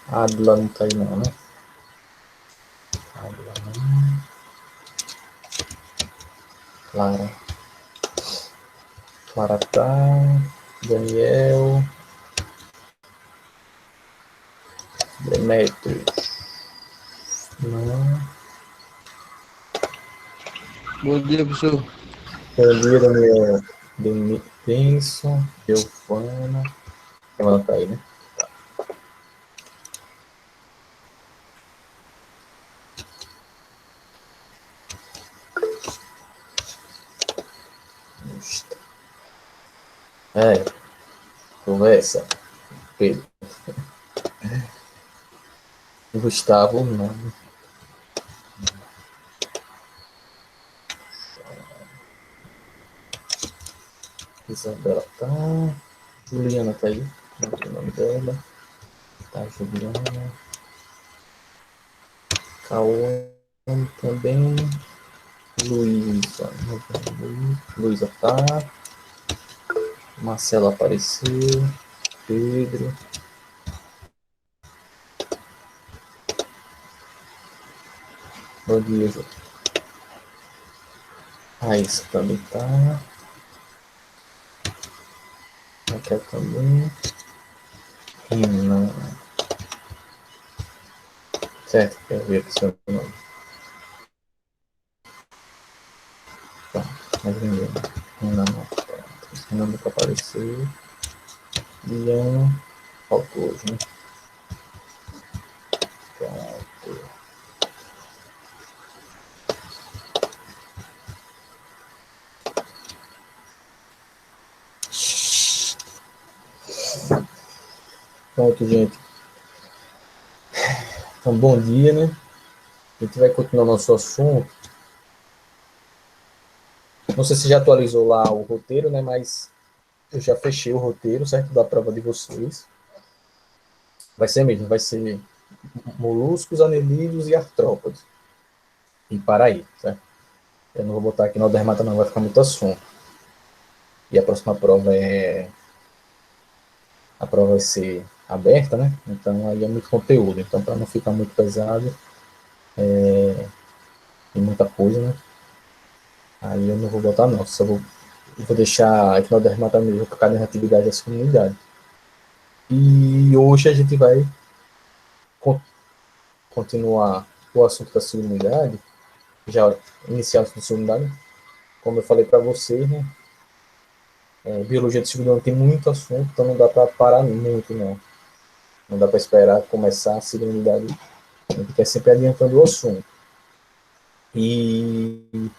Adla não tá aí não, né? Adla não. Clara. Clara tá. Daniel. Demetrios. Não. Bom dia, professor. Bom dia, Daniel. Denison. Giovana. Ela tá aí, né? É, conversa. Pedro. Gustavo, não. Isabela tá. Juliana tá aí. Não tem o nome dela. Tá, Juliana. Cauã também. Luísa. Luísa tá. Marcela apareceu. Pedro. Bom dia, Ju. Raíssa também tá. Raquel também. Renan. Certo, quero ver aqui seu nome. Tá, mais ninguém. Renan não. Renan nunca apareceu. Ian. Faltou hoje, né? Pronto. Pronto, gente. Então, bom dia, né? A gente vai continuar nosso assunto. Não sei se já atualizou lá o roteiro, né? Mas eu já fechei o roteiro, certo? Da prova de vocês. Vai ser mesmo, vai ser moluscos, anelídeos e artrópodes. E para aí, certo? Eu não vou botar aqui no dermata, não, vai ficar muito assunto. E a próxima prova é. A prova vai ser aberta, né? Então aí é muito conteúdo. Então, para não ficar muito pesado, tem muita coisa, né? Aí eu não vou botar, não. Só vou deixar aqui no dermata mesmo para cada atividade da segunda unidade. E hoje a gente vai continuar o assunto da segunda unidade, já iniciar a segunda unidade. Como eu falei para vocês, né? Biologia de segundo ano tem muito assunto, então não dá para parar muito, não. Não dá para esperar começar a segunda unidade. A gente quer sempre adiantando o assunto. E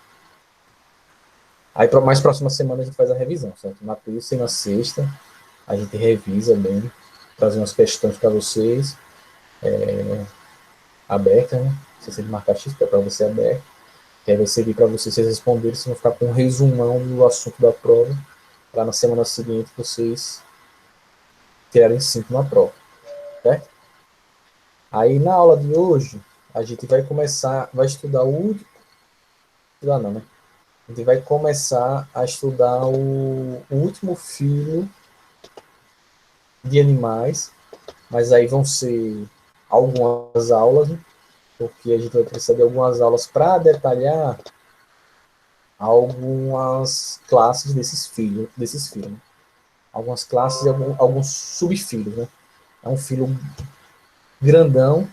aí, para mais próxima semana, a gente faz a revisão, certo? Na terça e na sexta, a gente revisa bem, trazer umas questões para vocês, abertas, né? Se você marcar X, é para você aberto. Que aí vai servir para vocês responderem, se não ficar com um resumão do assunto da prova, para na semana seguinte vocês tirarem 5 na prova, certo? Aí na aula de hoje, a gente vai começar, vai estudar o último, estudar não, né? A gente vai começar a estudar o último filo de animais, mas aí vão ser algumas aulas, né? Porque a gente vai precisar de algumas aulas para detalhar algumas classes desses filhos, né? Algumas classes e alguns subfilhos, né? É um filho grandão,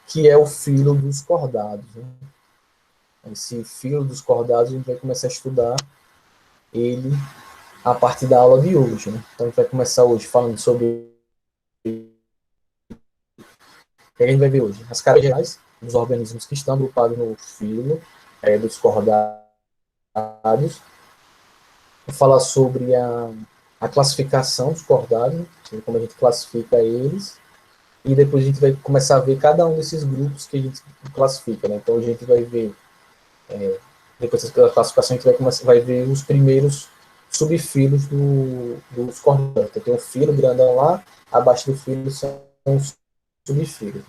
que é o filho dos cordados, né? Esse filho dos cordados a gente vai começar a estudar ele a partir da aula de hoje, né? Então a gente vai começar hoje falando sobre o que a gente vai ver hoje? As características gerais dos organismos que estão agrupados no filo dos cordados. Vou falar sobre a classificação dos cordados, como a gente classifica eles, e depois a gente vai começar a ver cada um desses grupos que a gente classifica, né? Então a gente vai ver, depois da classificação, a gente vai ver os primeiros subfilos dos cordados. Então, tem um filo grandão lá, abaixo do filo são os subfilos,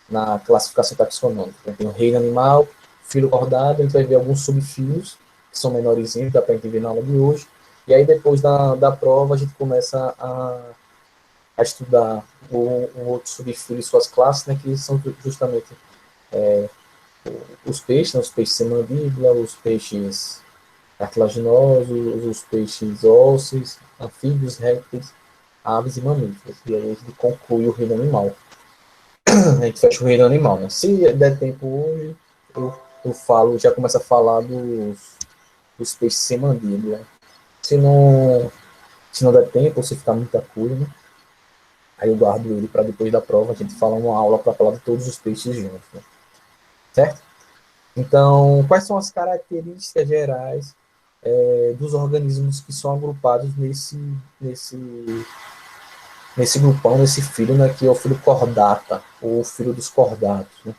na classificação taxonômica. Então, tem o reino animal, filo cordado, a gente vai ver alguns subfilos, que são menorzinhos, dá para a gente ver na aula de hoje, E aí, depois da prova, a gente começa a estudar o outro subfilo e suas classes, né, que são justamente os peixes, né, os peixes sem mandíbula, os peixes cartilaginosos, os peixes ósseos, anfíbios, répteis, aves e mamíferos. E aí a gente conclui o reino animal. A gente fecha o reino animal, né? Se der tempo hoje, eu falo, já começo a falar dos peixes sem mandíbula. Se não, se não der tempo, ou se ficar muita coisa, né? Aí eu guardo ele para depois da prova, a gente fala uma aula para falar de todos os peixes juntos, né? Certo? Então, quais são as características gerais dos organismos que são agrupados nesse grupão, nesse filho, né, que é o filho cordata, ou o filho dos cordatos, né?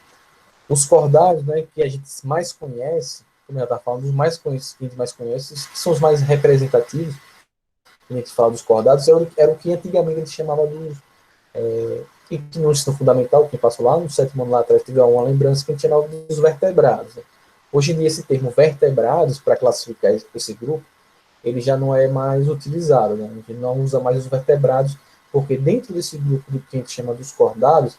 Os cordados, né, que a gente mais conhece, como eu estava falando, os mais conhecidos, que a gente mais conhece, que são os mais representativos, que a gente fala dos cordados, era o que antigamente a gente chamava dos. E que no ensino fundamental, quem passou lá no sétimo ano lá atrás, teve uma lembrança que a gente chamava dos vertebrados. Né? Hoje em dia, esse termo vertebrados, para classificar esse grupo, ele já não é mais utilizado, né? A gente não usa mais os vertebrados, porque dentro desse grupo do que a gente chama dos cordados,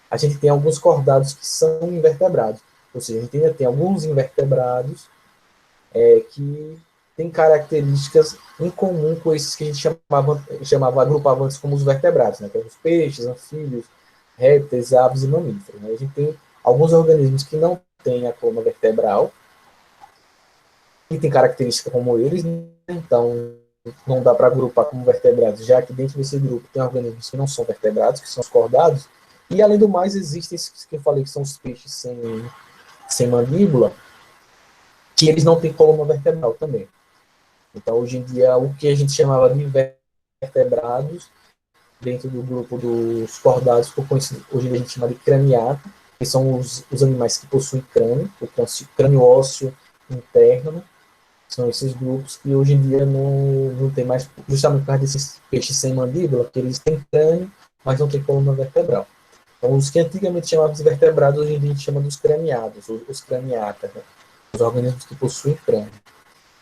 a gente tem alguns cordados que são invertebrados. Ou seja, a gente ainda tem alguns invertebrados que têm características em comum com esses que a gente agrupava antes como os vertebrados, né? Que são os peixes, anfíbios, répteis, aves e mamíferos. Né? A gente tem alguns organismos que não têm a coluna vertebral e tem características como eles, né? Então não dá para agrupar como vertebrados, já que dentro desse grupo tem organismos que não são vertebrados, que são os cordados, e além do mais existem esses que eu falei que são os peixes sem mandíbula, que eles não têm coluna vertebral também. Então, hoje em dia, o que a gente chamava de vertebrados, dentro do grupo dos cordados, hoje em dia a gente chama de craniata, que são os animais que possuem crânio, o crânio ósseo interno, são esses grupos que hoje em dia não tem mais, justamente por causa desses peixes sem mandíbula, que eles têm crânio, mas não têm coluna vertebral. Então, os que antigamente chamavam de vertebrados, hoje em dia a gente chama dos craniados, os craniatas, né? Os organismos que possuem crânio.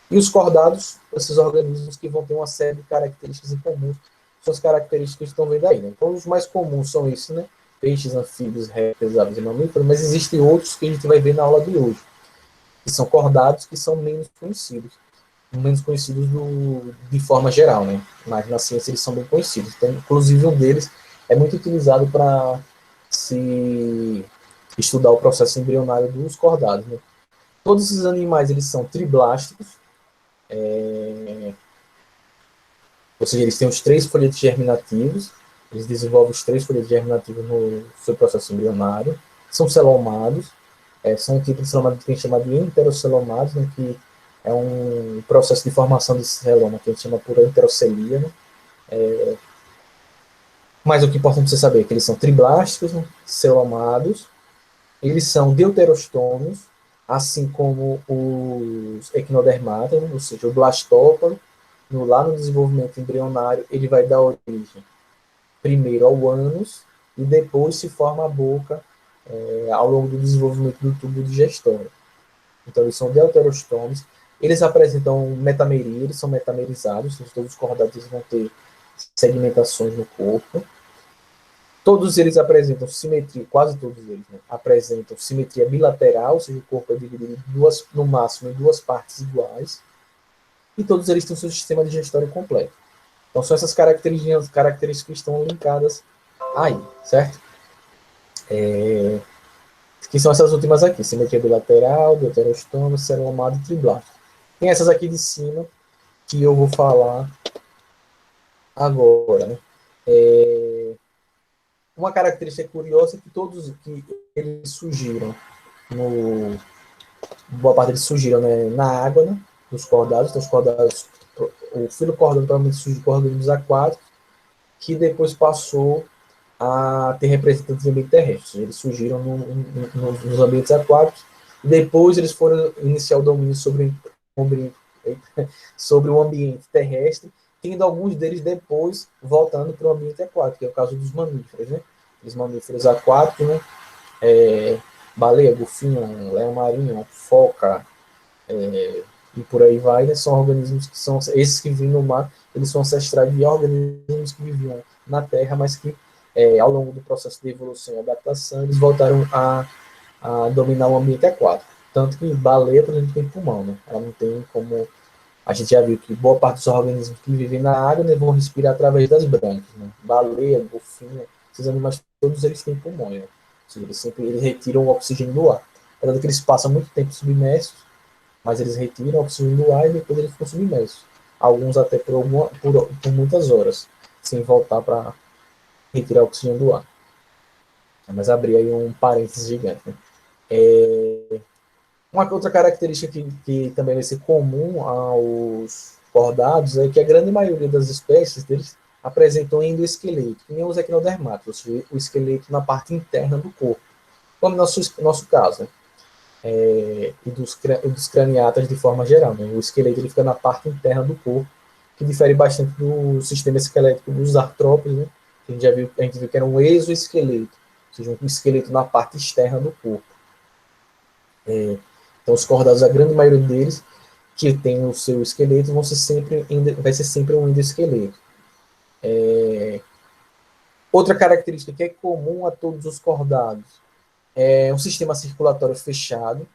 E os cordados, esses organismos que vão ter uma série de características em comum, são as características que estão vendo aí. Né? Então, os mais comuns são esses, né? Peixes, anfíbios, répteis, aves e mamíferos, mas existem outros que a gente vai ver na aula de hoje, que são cordados, que são menos conhecidos de forma geral, né? Mas na ciência eles são bem conhecidos. Então, inclusive, um deles é muito utilizado para se estudar o processo embrionário dos cordados. Né? Todos esses animais eles são triblásticos, ou seja, eles têm os 3 folhetos germinativos, eles desenvolvem os 3 folhetos germinativos no seu processo embrionário, são celomados, são um tipo de celomado que a gente chama de enterocelomados, né, que é um processo de formação de celoma que a gente chama por enterocelia. Né? Mas o que é importante você saber é que eles são triblásticos, né, celomados, eles são deuterostômios, assim como os equinodermatas, né, ou seja, o blastóparo, lá no desenvolvimento embrionário, ele vai dar origem primeiro ao ânus e depois se forma a boca ao longo do desenvolvimento do tubo digestório. Então, eles são deuterostômios, eles apresentam metameria, eles são metamerizados, todos os cordados vão ter segmentações no corpo. Todos eles apresentam simetria, quase todos eles, né, apresentam simetria bilateral, ou seja, o corpo é dividido no máximo em 2 partes iguais, e todos eles têm o seu sistema digestório completo. Então, são essas características que estão linkadas aí, certo? Que são essas últimas aqui, simetria bilateral, deuterostoma, celomado e triblástico. Tem essas aqui de cima, que eu vou falar agora, né? Uma característica curiosa é que todos que eles surgiram boa parte deles surgiram, né, na água, né, dos cordados. Então, os cordados, o filo cordado provavelmente surgiu com organismos aquáticos, que depois passou a ter representantes em ambiente terrestre. Eles surgiram nos ambientes aquáticos, e depois eles foram iniciar o domínio sobre o ambiente terrestre, tendo alguns deles depois voltando para o ambiente aquático, que é o caso dos mamíferos, né? Os mamíferos aquáticos, né? Baleia, golfinho, leão marinho, foca, e por aí vai, né? São organismos que são, esses que vivem no mar, eles são ancestrais de organismos que viviam na Terra, mas que ao longo do processo de evolução e adaptação, eles voltaram a dominar o ambiente aquático. Tanto que baleia, por exemplo, tem pulmão, né? Ela não tem como... A gente já viu que boa parte dos organismos que vivem na água, né, vão respirar através das brânquias, né? Baleia, golfinho, esses animais todos eles têm pulmões, né? Eles retiram o oxigênio do ar. Apesar que eles passam muito tempo submersos, mas eles retiram o oxigênio do ar e depois eles ficam submersos. Alguns até por muitas horas, sem voltar para retirar o oxigênio do ar. Mas abrir aí um parênteses gigante, né? Uma outra característica que também vai ser comum aos cordados é que a grande maioria das espécies deles apresentam endoesqueleto, que nem os equinodermatos, ou seja, o esqueleto na parte interna do corpo, como no nosso caso, né? E dos craniatas de forma geral. Né? O esqueleto ele fica na parte interna do corpo, que difere bastante do sistema esquelético dos artrópodes, né? A gente viu que era um exoesqueleto, ou seja, um esqueleto na parte externa do corpo. Então, os cordados, a grande maioria deles, que tem o seu esqueleto, vai ser sempre um endoesqueleto. Outra característica que é comum a todos os cordados é um sistema circulatório fechado,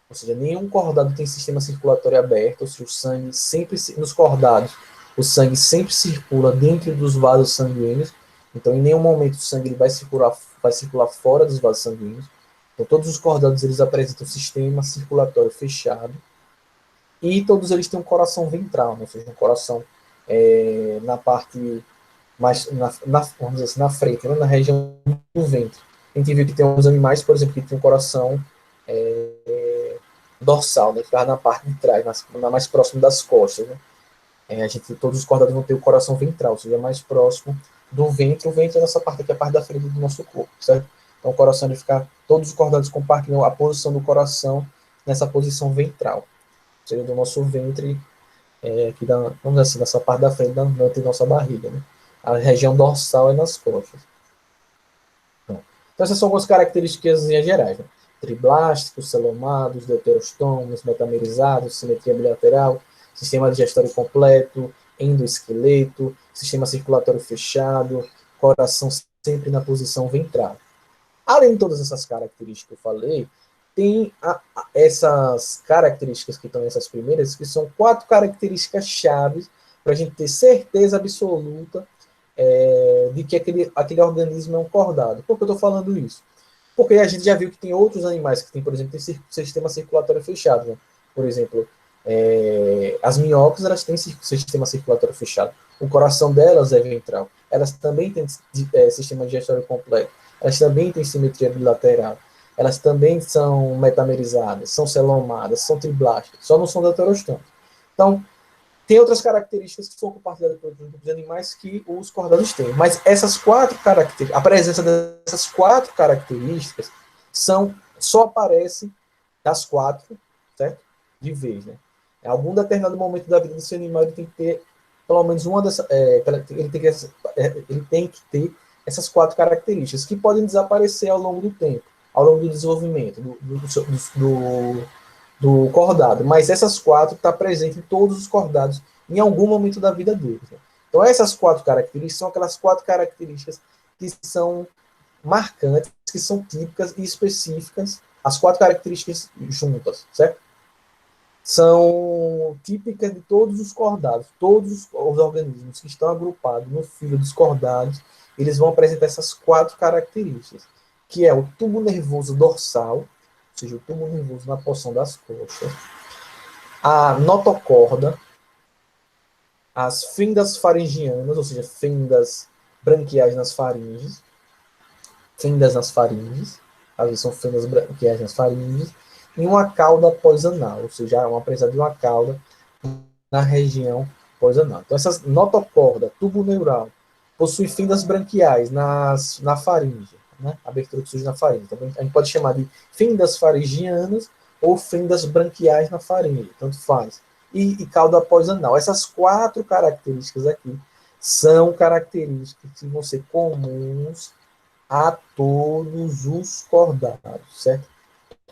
ou seja, nenhum cordado tem sistema circulatório aberto, ou seja, o sangue sempre, nos cordados, o sangue sempre circula dentro dos vasos sanguíneos, então em nenhum momento o sangue vai circular fora dos vasos sanguíneos. Então todos os cordados eles apresentam um sistema circulatório fechado, e todos eles têm um coração ventral, ou seja, um coração na parte mais, vamos dizer assim, na frente, né, na região do ventre. A gente viu que tem alguns animais, por exemplo, que tem um coração dorsal, né, que fica na parte de trás, mais próximo das costas. Né? Todos os cordados vão ter o coração ventral, ou seja, mais próximo do ventre. O ventre é essa parte aqui, a parte da frente do nosso corpo, certo? Então o coração ele fica, todos os cordados compartilham a posição do coração nessa posição ventral, ou seja, do nosso ventre, aqui vamos dizer assim, nessa parte da frente da nossa barriga, né? A região dorsal é nas costas. Então, essas são algumas características gerais, né? Triblásticos, celomados, deuterostômos, metamerizados, simetria bilateral, sistema digestório completo, endoesqueleto, sistema circulatório fechado, coração sempre na posição ventral. Além de todas essas características que eu falei, tem essas características que estão nessas primeiras, que são 4 características chaves para a gente ter certeza absoluta de que aquele organismo é um cordado. Por que eu estou falando isso? Porque a gente já viu que tem outros animais que tem, por exemplo, sistema circulatório fechado. Né? Por exemplo, as minhocas, elas têm sistema circulatório fechado. O coração delas é ventral. Elas também têm sistema digestório completo. Elas também têm simetria bilateral. Elas também são metamerizadas, são celomadas, são triblásticas. Só não são deuterostômicas. Então, tem outras características que são compartilhadas pelos grupos de animais que os cordados têm. Mas essas 4 características, a presença dessas 4 características só aparece das 4, certo? De vez, né? Em algum determinado momento da vida desse animal, ele tem que ter pelo menos uma dessas. Ele tem que ter essas 4 características, que podem desaparecer ao longo do tempo, ao longo do desenvolvimento do cordado, mas essas 4 estão presentes em todos os cordados em algum momento da vida deles. Né? Então essas 4 características são aquelas 4 características que são marcantes, que são típicas e específicas, as 4 características juntas, certo? São típicas de todos os cordados, todos os organismos que estão agrupados no filo dos cordados, eles vão apresentar essas 4 características, que é o tubo nervoso dorsal, ou seja, o tubo nervoso na porção das costas, a notocorda, as fendas faringianas, ou seja, fendas branquiais nas faringes, às vezes são fendas branquiais nas faringes, e uma cauda pós-anal, ou seja, uma presença de uma cauda na região pós-anal. Então, essa notocorda, tubo neural, possui fendas branquiais na faringe, né? Abertura que surge na faringe. Então, a gente pode chamar de fendas faringianas ou fendas branquiais na faringe, tanto faz. E cauda pós-anal. Essas 4 características aqui são características que vão ser comuns a todos os cordados, certo?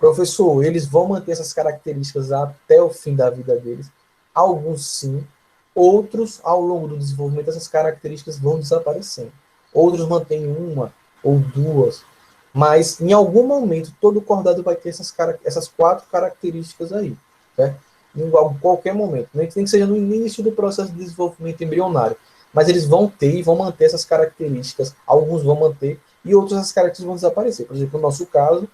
Professor, eles vão manter essas características até o fim da vida deles? Alguns sim, outros, ao longo do desenvolvimento, essas características vão desaparecendo. Outros mantêm uma ou duas, mas em algum momento todo cordado vai ter essas 4 características aí, certo? Em qualquer momento, nem que seja no início do processo de desenvolvimento embrionário, mas eles vão ter e vão manter essas características, alguns vão manter e outros essas características vão desaparecer. Por exemplo, no nosso caso,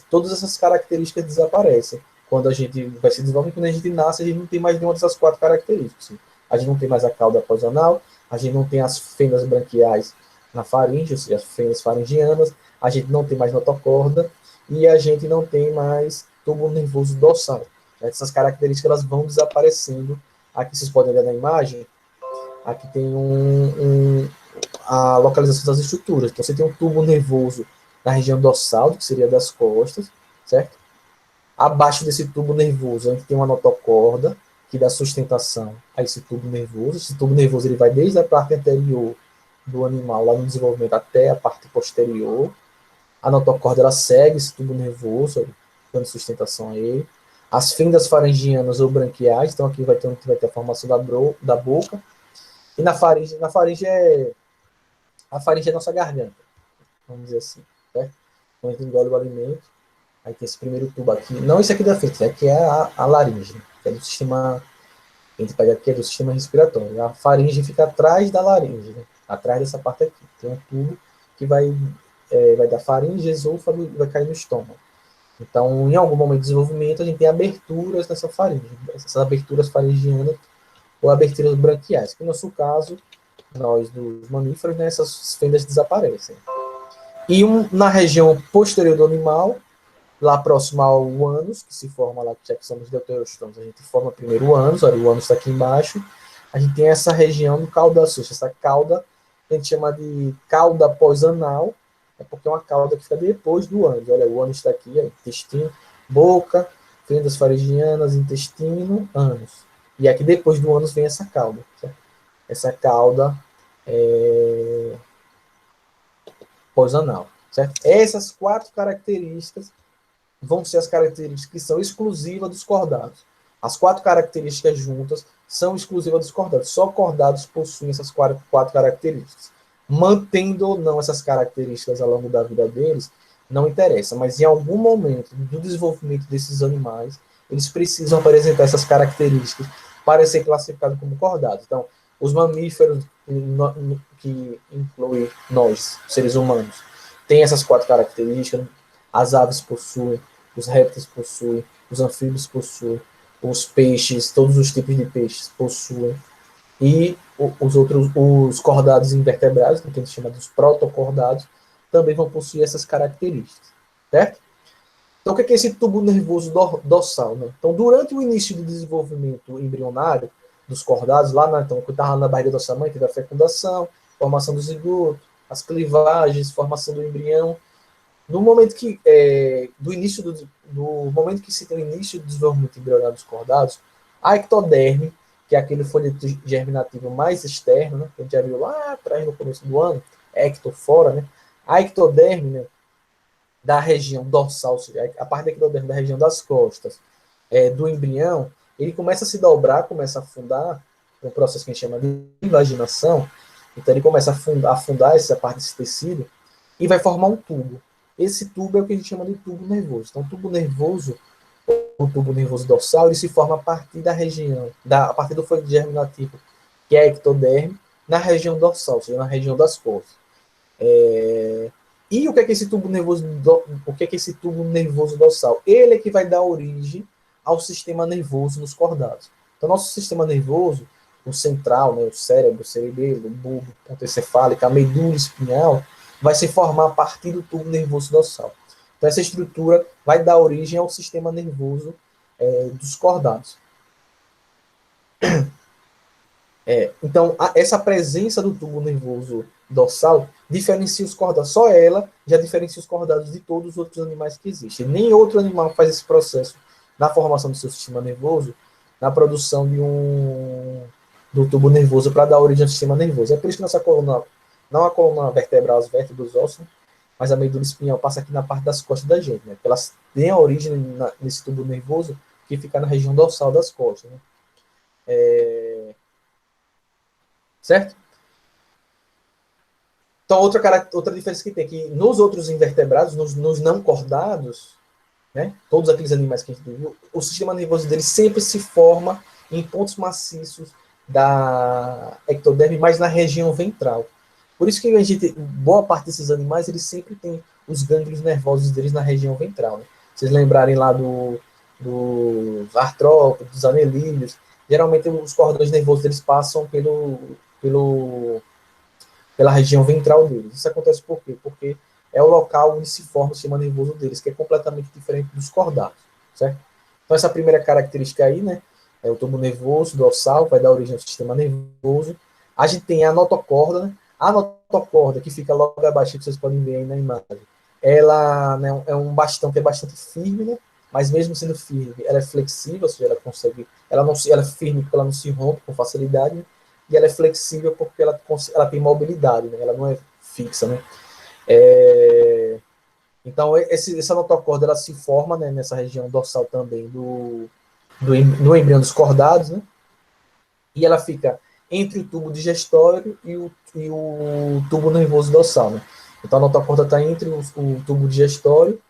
todas essas características desaparecem. Quando a gente vai se desenvolver, quando a gente nasce, a gente não tem mais nenhuma dessas 4 características. A gente não tem mais a cauda pós-anal, a gente não tem as fendas branquiais na faringe, ou seja, as fendas faringianas, a gente não tem mais notocorda e a gente não tem mais tubo nervoso dorsal. Essas características elas vão desaparecendo. Aqui vocês podem ver na imagem, aqui tem a localização das estruturas. Então você tem um tubo nervoso na região dorsal, que seria das costas, certo? Abaixo desse tubo nervoso, a gente tem uma notocorda, que dá sustentação a esse tubo nervoso. Esse tubo nervoso ele vai desde a parte anterior do animal, lá no desenvolvimento, até a parte posterior. A notocorda ela segue esse tubo nervoso, dando sustentação a ele. As fendas faringianas ou branquiais, então aqui vai ter a formação da boca. E na faringe a faringe é a nossa garganta, vamos dizer assim, certo? Então a gente engole o alimento, aí tem esse primeiro tubo aqui, não esse aqui da frente, né, que é a laringe, que é do sistema, a gente pega aqui, é do sistema respiratório. A faringe fica atrás da laringe, né, atrás dessa parte aqui. Tem um tubo que vai dar faringe, esôfago e vai cair no estômago. Então, em algum momento de desenvolvimento, a gente tem aberturas nessa faringe, essas aberturas faringianas ou aberturas branquiais, que no nosso caso, nós dos mamíferos, né, essas fendas desaparecem. E na região posterior do animal, lá próximo ao ânus, que se forma lá, já que somos deuterostomes, a gente forma primeiro o ânus, olha, o ânus está aqui embaixo, a gente tem essa região do cauda sul, essa cauda que a gente chama de cauda pós-anal, é porque é uma cauda que fica depois do ânus. Olha, o ânus está aqui, ó, intestino, boca, fendas faringianas, intestino, ânus. E aqui depois do ânus vem essa cauda, certo? Essa cauda pós-anal, certo? Essas 4 características vão ser as características que são exclusivas dos cordados. As 4 características juntas são exclusivas dos cordados. Só cordados possuem essas 4 características. Mantendo ou não essas características ao longo da vida deles, não interessa. Mas em algum momento do desenvolvimento desses animais, eles precisam apresentar essas características para ser classificados como cordados. Então, os mamíferos, que incluem nós, seres humanos, têm essas 4 características. As aves possuem, os répteis possuem, os anfíbios possuem, os peixes, todos os tipos de peixes possuem. E os cordados invertebrados, que a gente chama dos protocordados, também vão possuir essas características, certo? Então, o que é esse tubo nervoso dorsal? Né? Então, durante o início do desenvolvimento embrionário dos cordados, então, que estava na barriga da sua mãe, teve a fecundação, formação do zigoto, as clivagens, formação do embrião. No momento do momento que se tem o início do desenvolvimento embrionário dos cordados, a ectoderme, que é aquele folheto germinativo mais externo, né, que a gente já viu lá atrás no começo do ano, ectofora, né, a ectoderme, né, da região dorsal, ou seja, a parte da ectoderme da região das costas do embrião, ele começa a se dobrar, começa a afundar, um processo que a gente chama de invaginação. Então ele começa a afundar essa parte desse tecido e vai formar um tubo. Esse tubo é o que a gente chama de tubo nervoso. Então, o tubo nervoso, o tubo nervoso dorsal, ele se forma a partir da região, a partir do folheto germinativo, que é a ectoderme, na região dorsal, ou seja, na região das costas. E o que é que esse tubo nervoso, dorsal? Ele é que vai dar origem ao sistema nervoso nos cordados. Então, nosso sistema nervoso, o central, né, o cérebro, o cerebelo, o bulbo, ponta encefálica, a medula espinhal, vai se formar a partir do tubo nervoso dorsal. Então, essa estrutura vai dar origem ao sistema nervoso dos cordados. Então, essa presença do tubo nervoso dorsal diferencia os cordados. Só ela já diferencia os cordados de todos os outros animais que existem. Nem outro animal faz esse processo na formação do seu sistema nervoso, na produção do tubo nervoso para dar origem ao sistema nervoso. É por isso que nossa coluna, não a coluna vertebral, as vértebras ósseas, mas a medula espinhal passa aqui na parte das costas da gente, né? Porque elas têm a origem nesse tubo nervoso que fica na região dorsal das costas, né? Certo? Então, outra diferença que tem, que nos outros invertebrados, nos não cordados, né, todos aqueles animais que a gente viu, o sistema nervoso deles sempre se forma em pontos maciços da ectoderme, mas na região ventral. Por isso que a gente, boa parte desses animais, eles sempre têm os gânglios nervosos deles na região ventral. Né? Vocês lembrarem lá dos artrópodes, dos anelídeos, geralmente os cordões nervosos deles passam pela região ventral deles. Isso acontece por quê? Porque é o local onde se forma o sistema nervoso deles, que é completamente diferente dos cordados, certo? Então, essa primeira característica aí, né, é o tubo nervoso dorsal, vai dar origem ao sistema nervoso. A gente tem a notocorda, né? A notocorda, que fica logo abaixo, que vocês podem ver aí na imagem, ela, né, é um bastão que é bastante firme, né, mas mesmo sendo firme, ela é flexível, ou seja, ela é firme porque ela não se rompe com facilidade, né? E ela é flexível porque ela tem mobilidade, né? Ela não é fixa, né? Então, essa notocorda ela se forma, né, nessa região dorsal também no embrião dos cordados, né? E ela fica entre o tubo digestório e o tubo nervoso dorsal, né? Então, a notocorda está entre o tubo digestório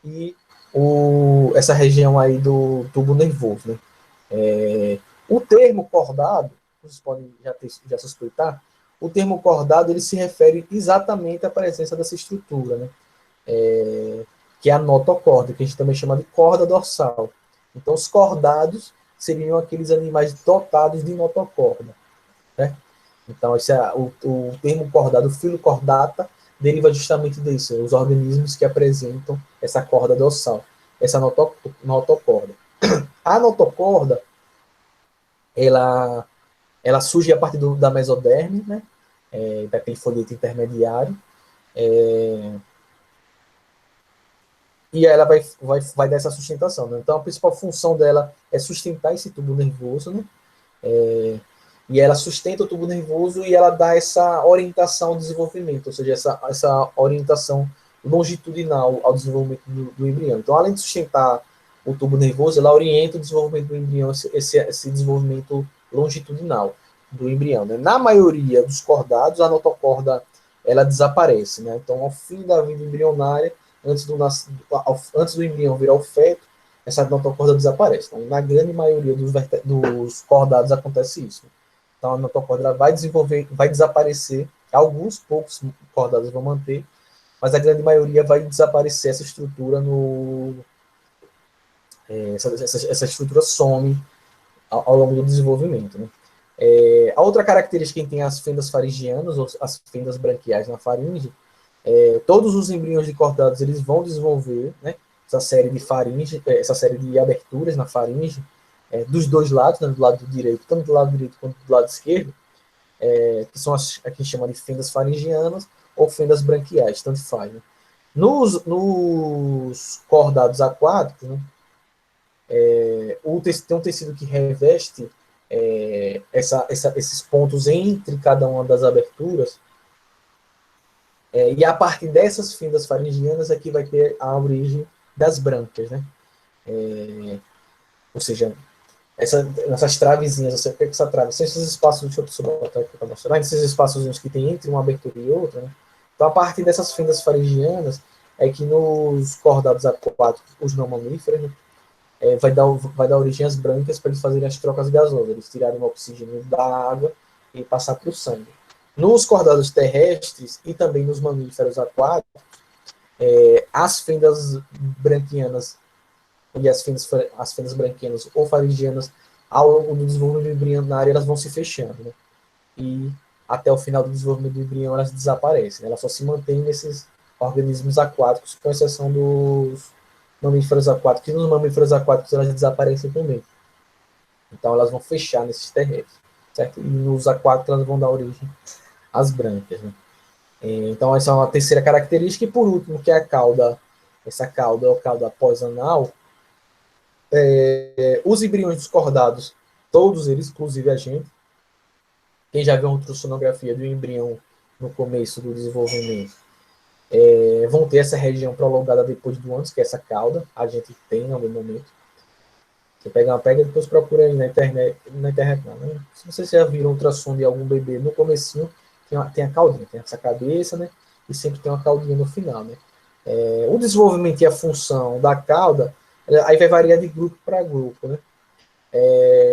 e essa região aí do tubo nervoso, né? O termo cordado, vocês podem já suspeitar, o termo cordado ele se refere exatamente à presença dessa estrutura, né? Que é a notocorda, que a gente também chama de corda dorsal. Então, os cordados seriam aqueles animais dotados de notocorda. Né? Então, esse é o termo cordado, filocordata, deriva justamente disso, os organismos que apresentam essa corda dorsal, essa notocorda. A notocorda, ela surge a partir da mesoderme, né? Daquele folheto intermediário, e ela vai dar essa sustentação. Né? Então, a principal função dela é sustentar esse tubo nervoso, né? E ela sustenta o tubo nervoso e ela dá essa orientação ao desenvolvimento, ou seja, essa orientação longitudinal ao desenvolvimento do embrião. Então, além de sustentar o tubo nervoso, ela orienta o desenvolvimento do embrião, esse desenvolvimento longitudinal do embrião. Né? Na maioria dos cordados, a notocorda ela desaparece. Né? Então, ao fim da vida embrionária, antes do embrião virar o feto, essa notocorda desaparece. Então, na grande maioria dos cordados acontece isso. Então, a notocorda vai desaparecer. Alguns poucos cordados vão manter, mas a grande maioria vai desaparecer essa estrutura essa estrutura some ao longo do desenvolvimento. Né? A outra característica que tem as fendas faringianas, ou as fendas branquiais na faringe, todos os embriões de cordados eles vão desenvolver, né, essa série de faringe, essa série de aberturas na faringe, dos dois lados, né, do lado direito, tanto do lado direito quanto do lado esquerdo, que são as que a gente chama de fendas faringianas ou fendas branquiais, tanto faz. Né? Nos cordados aquáticos, né, tem um tecido que reveste esses pontos entre cada uma das aberturas, e a partir dessas fendas faringianas é que vai ter a origem das brânquias, né? Ou seja, essas travezinhas, você pega essa trave, esses espaços, deixa eu botar aqui para mostrar, esses espaços que tem entre uma abertura e outra, né? Então, a partir dessas fendas faringianas é que nos cordados aquáticos, os não mamíferos, né, vai dar origem às brânquias para eles fazerem as trocas gasosas, eles tirarem o oxigênio da água e passar para o sangue. Nos cordados terrestres e também nos mamíferos aquáticos, as fendas branquianas e as fendas branquianas ou faringianas, ao longo do desenvolvimento embrionário, elas vão se fechando, né? E até o final do desenvolvimento do embrião elas desaparecem, né? Elas só se mantêm nesses organismos aquáticos, com exceção dos mamíferos aquáticos, e nos mamíferos aquáticos elas desaparecem também. Então elas vão fechar nesses terrestres, certo? E nos aquáticos elas vão dar origem às brânquias, né? Então essa é uma terceira característica. E por último, que é a cauda, essa cauda é a cauda pós-anal. Os embriões dos cordados, todos eles, inclusive a gente, quem já viu uma ultrassonografia do embrião no começo do desenvolvimento, vão ter essa região prolongada depois do ânus, que é essa cauda, a gente tem em algum momento. Você pega e depois procura aí na internet não, né? Se vocês já viram ultrassom de algum bebê no comecinho, tem a caudinha, tem essa cabeça, né? E sempre tem uma caudinha no final, né? O desenvolvimento e a função da cauda, aí vai variar de grupo para grupo, né?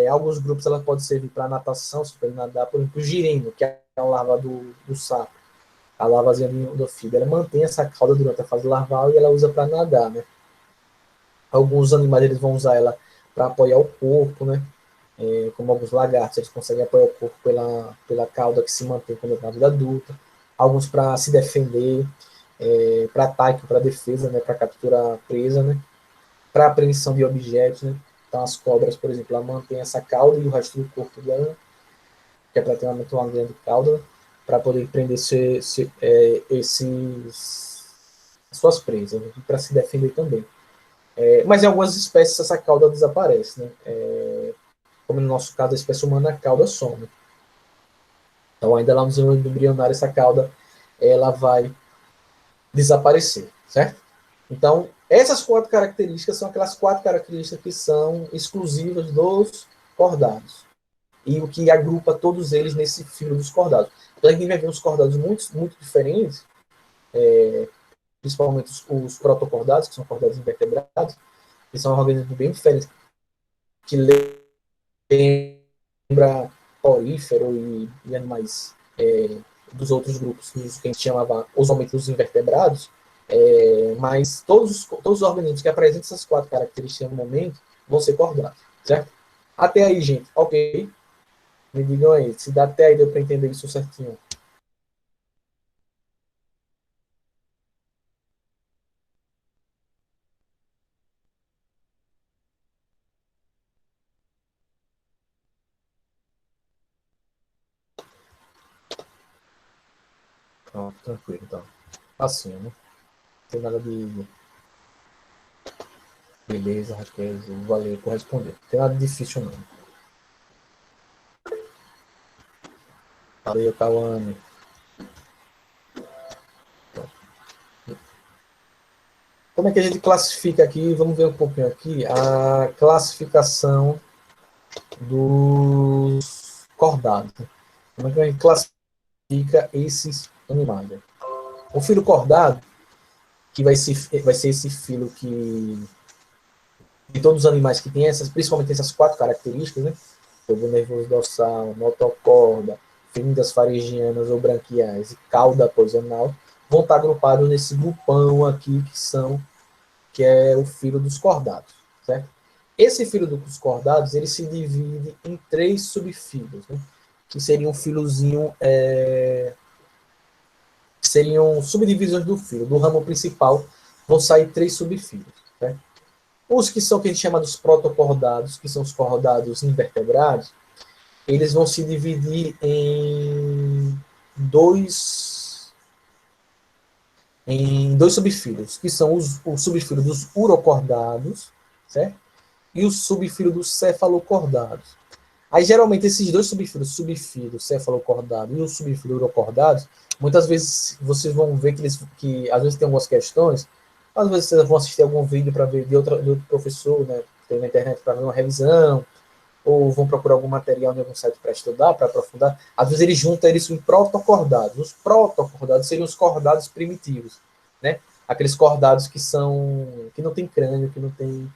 Alguns grupos ela pode servir para natação, se for nadar, por exemplo, o girino, que é a larva do sapo, a larvazinha do anfíbio, ela mantém essa cauda durante a fase larval e ela usa para nadar, né? Alguns animais eles vão usar ela para apoiar o corpo, né? Como alguns lagartos, eles conseguem apoiar o corpo pela cauda que se mantém quando na vida adulta. Alguns para se defender, para ataque, para defesa, né? Para capturar presa, né? Para apreensão de objetos, né? Então as cobras, por exemplo, ela mantém essa cauda e o resto do corpo dela, que é praticamente uma grande cauda, né? Para poder prender suas presas, né? E para se defender também. Mas em algumas espécies essa cauda desaparece, né? Como no nosso caso, a espécie humana, a cauda some. Então, ainda lá no desenvolvimento embrionário, essa cauda ela vai desaparecer, certo? Então, essas 4 características são aquelas 4 características que são exclusivas dos cordados. E o que agrupa todos eles nesse filo dos cordados. Então, a gente vai ver uns cordados muito, muito diferentes, principalmente os protocordados, que são cordados invertebrados, que são organismos bem diferentes, que lembra porífero e animais dos outros grupos, que a gente chamava usualmente os invertebrados, mas todos os organismos que apresentam essas 4 características no momento vão ser cordados, certo? Até aí, gente, ok? Me digam aí, se dá até aí deu para entender isso certinho. Pronto, tranquilo, então. Assim, né? Não tem nada de beleza, Raquel, valeu por responder. Não tem nada difícil, não. Valeu, Cauane. Como é que a gente classifica aqui? Vamos ver um pouquinho aqui a classificação dos cordados. Como é que a gente classifica esses animais? O filo cordado, que vai ser esse filo que de todos os animais que tem essas, principalmente essas 4 características, né? Tubo nervoso dorsal, notocorda, fêmidas faringianas ou branquiais e cauda aposional, vão estar agrupados nesse grupão aqui que é o filo dos cordados, certo? Esse filo dos cordados, ele se divide em 3 subfilos, né? Que seriam um filozinho, seriam subdivisões do filo. Do ramo principal vão sair 3 subfilos, certo? Os que são que a gente chama dos protocordados, que são os cordados invertebrados, eles vão se dividir em dois subfilos, que são o subfilo dos urocordados, certo? E o subfilo dos cefalocordados. Aí, geralmente, esses dois subfilo cefalocordado e o subfilo urocordado, muitas vezes vocês vão ver que às vezes tem algumas questões, às vezes vocês vão assistir algum vídeo para ver de outro professor, né, tem na internet para ver uma revisão, ou vão procurar algum material em algum site para estudar, para aprofundar. Às vezes ele junta isso em protocordados. Os protocordados seriam os cordados primitivos, né? Aqueles cordados que não tem crânio, que não tem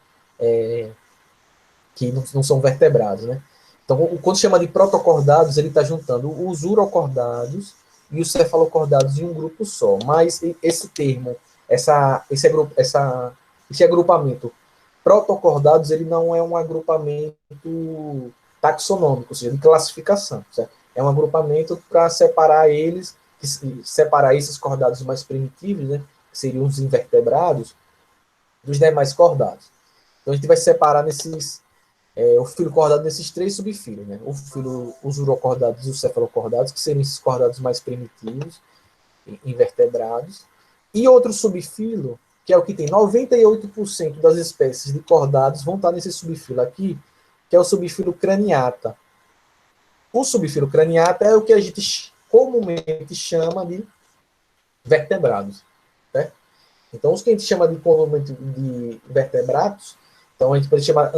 que não são vertebrados, né? Então, quando chama de protocordados, ele está juntando os urocordados e os cefalocordados em um grupo só. Mas esse termo, esse agrupamento protocordados, ele não é um agrupamento taxonômico, ou seja, de classificação, certo? É um agrupamento para separar esses cordados mais primitivos, né, que seriam os invertebrados, dos demais cordados. Então a gente vai separar o filo cordado nesses 3 subfilos, né? Os urocordados e os cefalocordados, que seriam esses cordados mais primitivos, invertebrados, e outro subfilo, que é o que tem 98% das espécies de cordados, vão estar nesse subfilo aqui, que é o subfilo craniata. O subfilo craniata é o que a gente comumente chama de vertebrados. certo? Então, os que a gente chama de conlumente de vertebrados, então a gente pode chamar,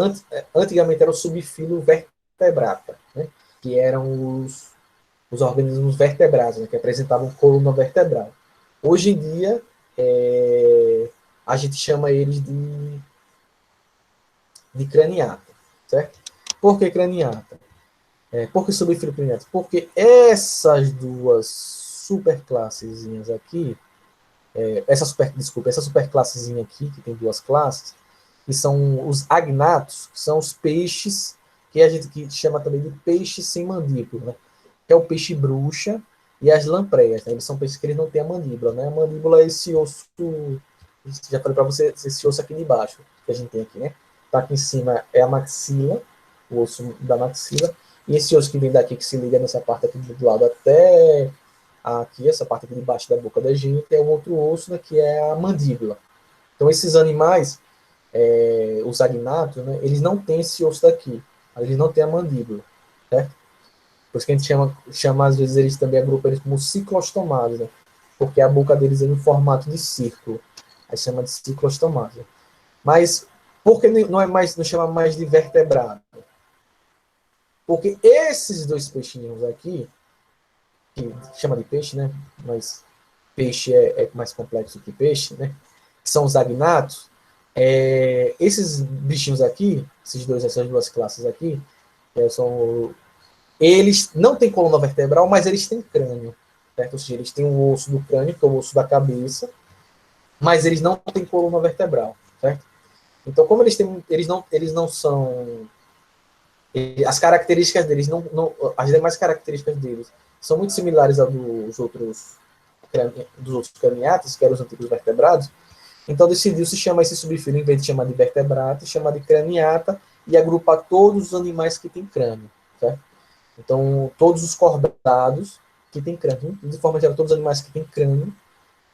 antigamente era o subfilo vertebrata, né? Que eram os organismos vertebrados, né? Que apresentavam coluna vertebral. Hoje em dia, a gente chama eles de craniata, certo? Por que craniata? Por que subfilo craniata? Porque essas duas superclassezinhas aqui, essa superclassezinha aqui, que tem duas classes, que são os agnatos, que são os peixes, que a gente chama também de peixe sem mandíbula, né? Que é o peixe bruxa e as lampreias, né? Eles são peixes que eles não têm a mandíbula, né? A mandíbula é esse osso, já falei para você, esse osso aqui de baixo, que a gente tem aqui, né? Tá aqui em cima é a maxila, o osso da maxila, e esse osso que vem daqui, que se liga nessa parte aqui do lado até aqui, essa parte aqui de baixo da boca da gente, é um outro osso, né, que é a mandíbula. Então, esses animais, os agnatos, né, eles não têm esse osso daqui, eles não têm a mandíbula, certo? Por isso que a gente chama às vezes, eles também agrupam eles como ciclostomados, né? Porque a boca deles é em formato de círculo. Aí chama de ciclostomados. Mas por que não chama mais de vertebrado? Porque esses dois peixinhos aqui, que chama de peixe, né? Mas peixe é mais complexo que peixe, né? Que são os agnatos. Esses bichinhos aqui, essas duas classes aqui, eles não têm coluna vertebral, mas eles têm crânio, certo? Ou seja, eles têm o osso do crânio, que é o osso da cabeça, mas eles não têm coluna vertebral, certo? Então, como eles não são, as características deles as demais características deles são muito similares às dos outros craniatas, que eram os antigos vertebrados. Então decidiu se chamar esse subfilo, em vez de chamar de vertebrata, chamar de craniata e agrupar todos os animais que têm crânio, certo? Então, todos os cordados que têm crânio, de forma geral, todos os animais que têm crânio,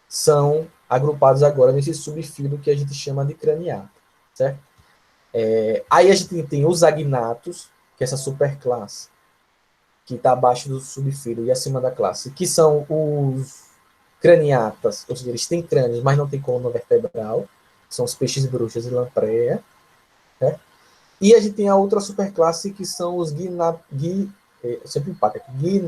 são agrupados agora nesse subfilo que a gente chama de craniata, certo? Aí a gente tem os agnatos, que é essa superclasse, que está abaixo do subfilo e acima da classe, que são os craniatas, ou seja, eles têm crânios, mas não têm coluna vertebral, são os peixes bruxas e lampreia, né? E a gente tem a outra superclasse, que são os sempre empata aqui,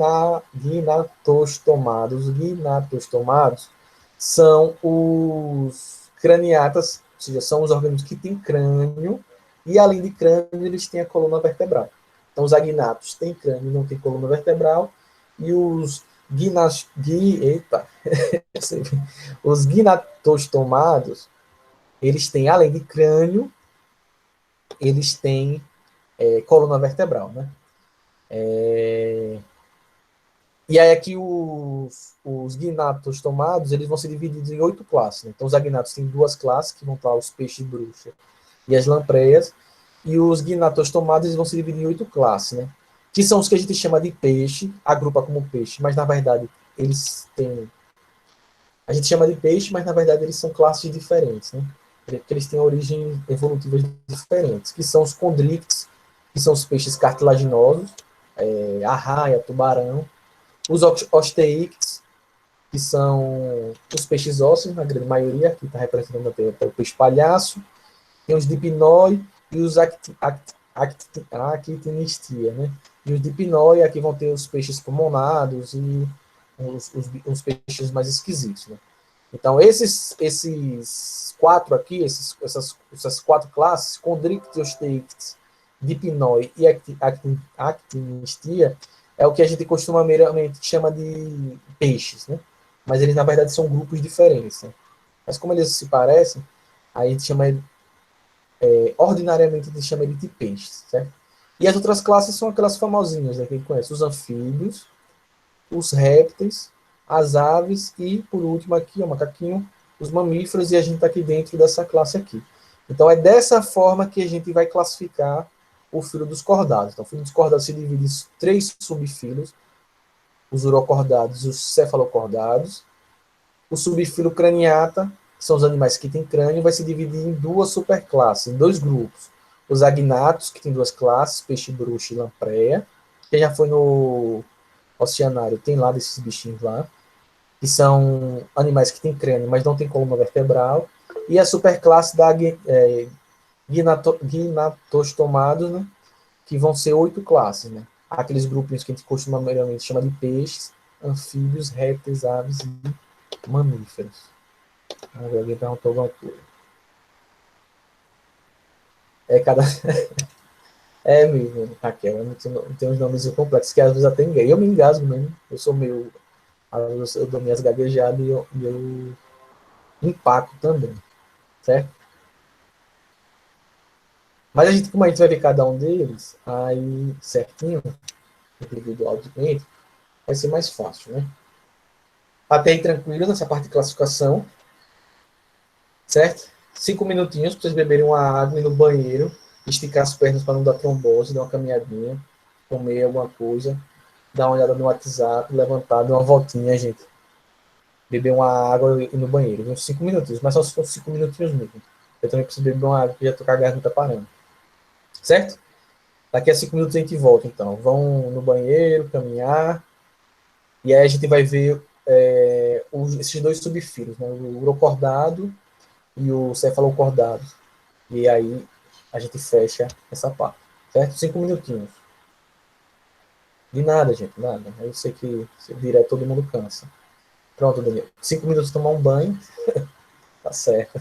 gnatostomados. Os gnatostomados são os craniatas, ou seja, são os organismos que têm crânio, e além de crânio, eles têm a coluna vertebral. Então, os agnatos têm crânio e não têm coluna vertebral, e os os gnatostomados, eles têm, além de crânio, eles têm coluna vertebral, né? E aí aqui os gnatostomados, eles vão ser divididos em 8 classes, né? Então os agnatos têm 2 classes, que vão estar os peixes bruxa e as lampreias, e os gnatostomados eles vão se dividir em 8 classes, né? Que são os que a gente chama de peixe, agrupa como peixe, mas na verdade eles têm... A gente chama de peixe, mas na verdade eles são classes diferentes, né? Porque eles têm origens evolutivas diferentes, que são os condrictes, que são os peixes cartilaginosos, arraia, tubarão, os osteíctes, que são os peixes ósseos, na grande maioria, aqui está representando até o peixe palhaço, tem os dipnoi e os actinistia, né? E os dipnoi, aqui vão ter os peixes pulmonados e os peixes mais esquisitos, né? Então, esses 4 aqui, essas 4 classes, condrictes, osteíctes, dipnoi e actinistia, é o que a gente costuma meramente chama de peixes, né? Mas eles, na verdade, são grupos diferentes, né? Mas como eles se parecem, aí a gente chama, ordinariamente, a gente chama ele de peixes, certo? E as outras classes são aquelas famosinhas, né, que a gente conhece, os anfíbios, os répteis, as aves e, por último aqui, o macaquinho, os mamíferos, e a gente está aqui dentro dessa classe aqui. Então, é dessa forma que a gente vai classificar o filo dos cordados. Então, o filo dos cordados se divide em 3 subfilos, os urocordados e os cefalocordados. O subfilo craniata, que são os animais que têm crânio, vai se dividir em 2 superclasses, em 2 grupos. Os agnatos, que tem 2 classes, peixe bruxo e lampreia. Quem já foi no oceanário tem lá desses bichinhos lá, que são animais que têm crânio, mas não têm coluna vertebral, e a superclasse da gnatostomados, né, que vão ser 8 classes, né? Aqueles grupinhos que a gente costumeiramente chama de peixes, anfíbios, répteis, aves e mamíferos. Alguém perguntou alguma coisa. É cada. É mesmo, Raquel, tem uns nomes complexos que às vezes até enganam. Eu me engasgo mesmo, eu sou meio. Às vezes eu dou minhas gaguejadas e eu empaco também, certo? Mas a gente, como a gente vai ver cada um deles, aí certinho, individual de cliente, vai ser mais fácil, né? Até aí tranquilo nessa parte de classificação, certo? 5 minutinhos para vocês beberem uma água, ir no banheiro, esticar as pernas para não dar trombose, dar uma caminhadinha, comer alguma coisa, dar uma olhada no WhatsApp, levantar, dar uma voltinha, gente. Beber uma água e ir no banheiro. Uns 5 minutinhos, mas só se for 5 minutinhos mesmo. Eu também preciso beber uma água, porque já tô com a garganta parando. Certo? Daqui a 5 minutos a gente volta, então. Vão no banheiro, caminhar, e aí a gente vai ver esses dois subfilhos, né? O urocordado e o cefalocordado. E aí a gente fecha essa parte. Certo? 5 minutinhos. De nada, gente, nada. Eu sei que se direto todo mundo cansa. Pronto, Daniel. 5 minutos tomar um banho, tá certo.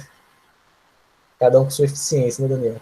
Cada um com sua eficiência, né, Daniel?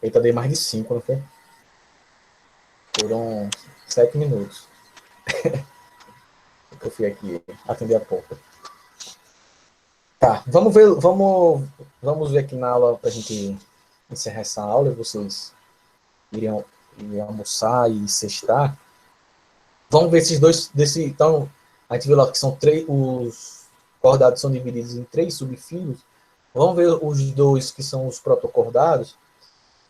Eita, dei mais de 5, não foi? Foram 7 minutos. Eu fui aqui atender a porta. Tá, vamos ver aqui na aula pra gente encerrar essa aula. Vocês iriam almoçar e sextar. Vamos ver esses dois, então, a gente viu lá que são os cordados são divididos em 3 subfilos. Vamos ver os dois que são os protocordados,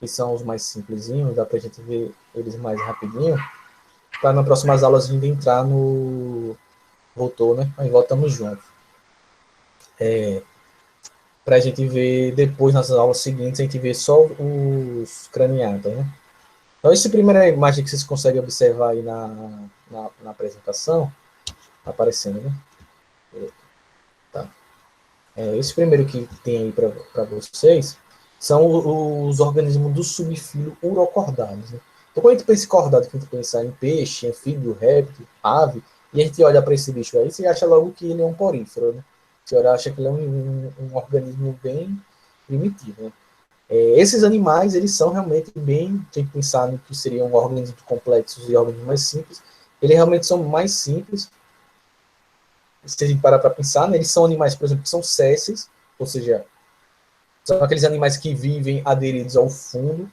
que são os mais simplesinhos, dá pra gente ver eles mais rapidinho, para nas próximas aulas a gente entrar no... Voltou, né? Aí voltamos juntos. Para a gente ver depois, nas aulas seguintes, a gente vê só os craniados, né? Então, essa primeira imagem que vocês conseguem observar aí na apresentação, tá aparecendo, né? Tá. Esse primeiro que tem aí para vocês são os organismos do subfilo urocordados. Né? Então, quando a gente pensa em cordado, que a gente pensa em peixe, anfíbio, réptil, ave, e a gente olha para esse bicho aí, você acha logo que ele é um porífero, né? Você acha que ele é um organismo bem primitivo. Né? Esses animais, eles são realmente bem, tem que pensar no que seriam organismos complexos e organismos mais simples. Eles realmente são mais simples, se a gente parar para pensar, né, eles são animais, por exemplo, que são sésseis, ou seja, são aqueles animais que vivem aderidos ao fundo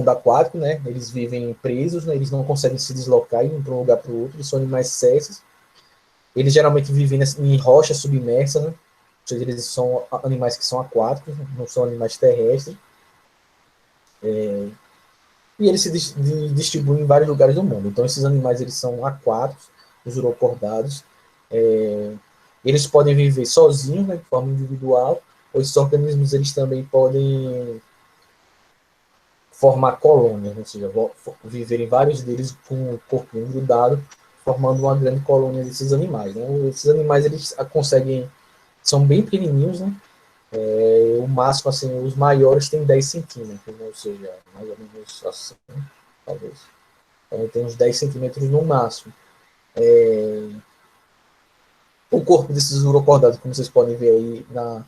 aquático, né? Eles vivem presos, né? Eles não conseguem se deslocar de um lugar para o outro, eles são animais sésseis. Eles geralmente vivem em rochas submersas, né? Ou seja, eles são animais que são aquáticos, não são animais terrestres. E eles se distribuem em vários lugares do mundo. Então, esses animais, eles são aquáticos, os urocordados. Eles podem viver sozinhos, né, de forma individual, ou esses organismos, eles também podem formar colônias, né, ou seja, viverem vários deles com o corpinho grudado, formando uma grande colônia desses animais. Né? Esses animais, eles conseguem, são bem pequenininhos, né? O máximo, assim, os maiores têm 10 centímetros, né? Ou seja, mais ou menos assim, talvez. Então, tem uns 10 centímetros no máximo. O corpo desses urocordados, como vocês podem ver aí na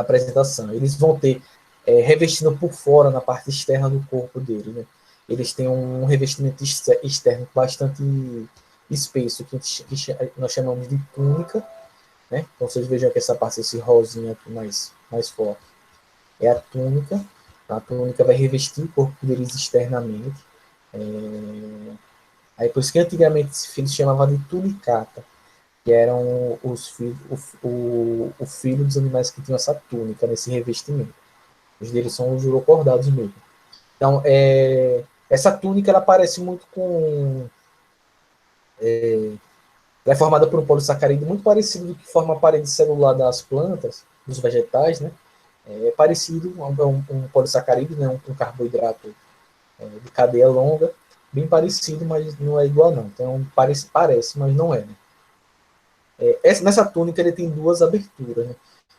apresentação, eles vão ter revestindo por fora, na parte externa do corpo deles, né? Eles têm um revestimento externo bastante espesso, que nós chamamos de túnica, né? Então vocês vejam que essa parte, esse rosinha aqui mais forte, é a túnica. A túnica vai revestir o corpo deles externamente. Aí por isso que antigamente esse filho se chamava de tunicata, que eram os filhos, o filho dos animais que tinham essa túnica, nesse revestimento. Os deles são os urocordados mesmo. Então, essa túnica, ela parece muito com... ela é formada por um polissacarídeo muito parecido do que forma a parede celular das plantas, dos vegetais, né? É parecido, um polissacarídeo, né? Um carboidrato de cadeia longa, bem parecido, mas não é igual não. Então, parece, mas não é. Né? Nessa túnica ele tem duas aberturas, né?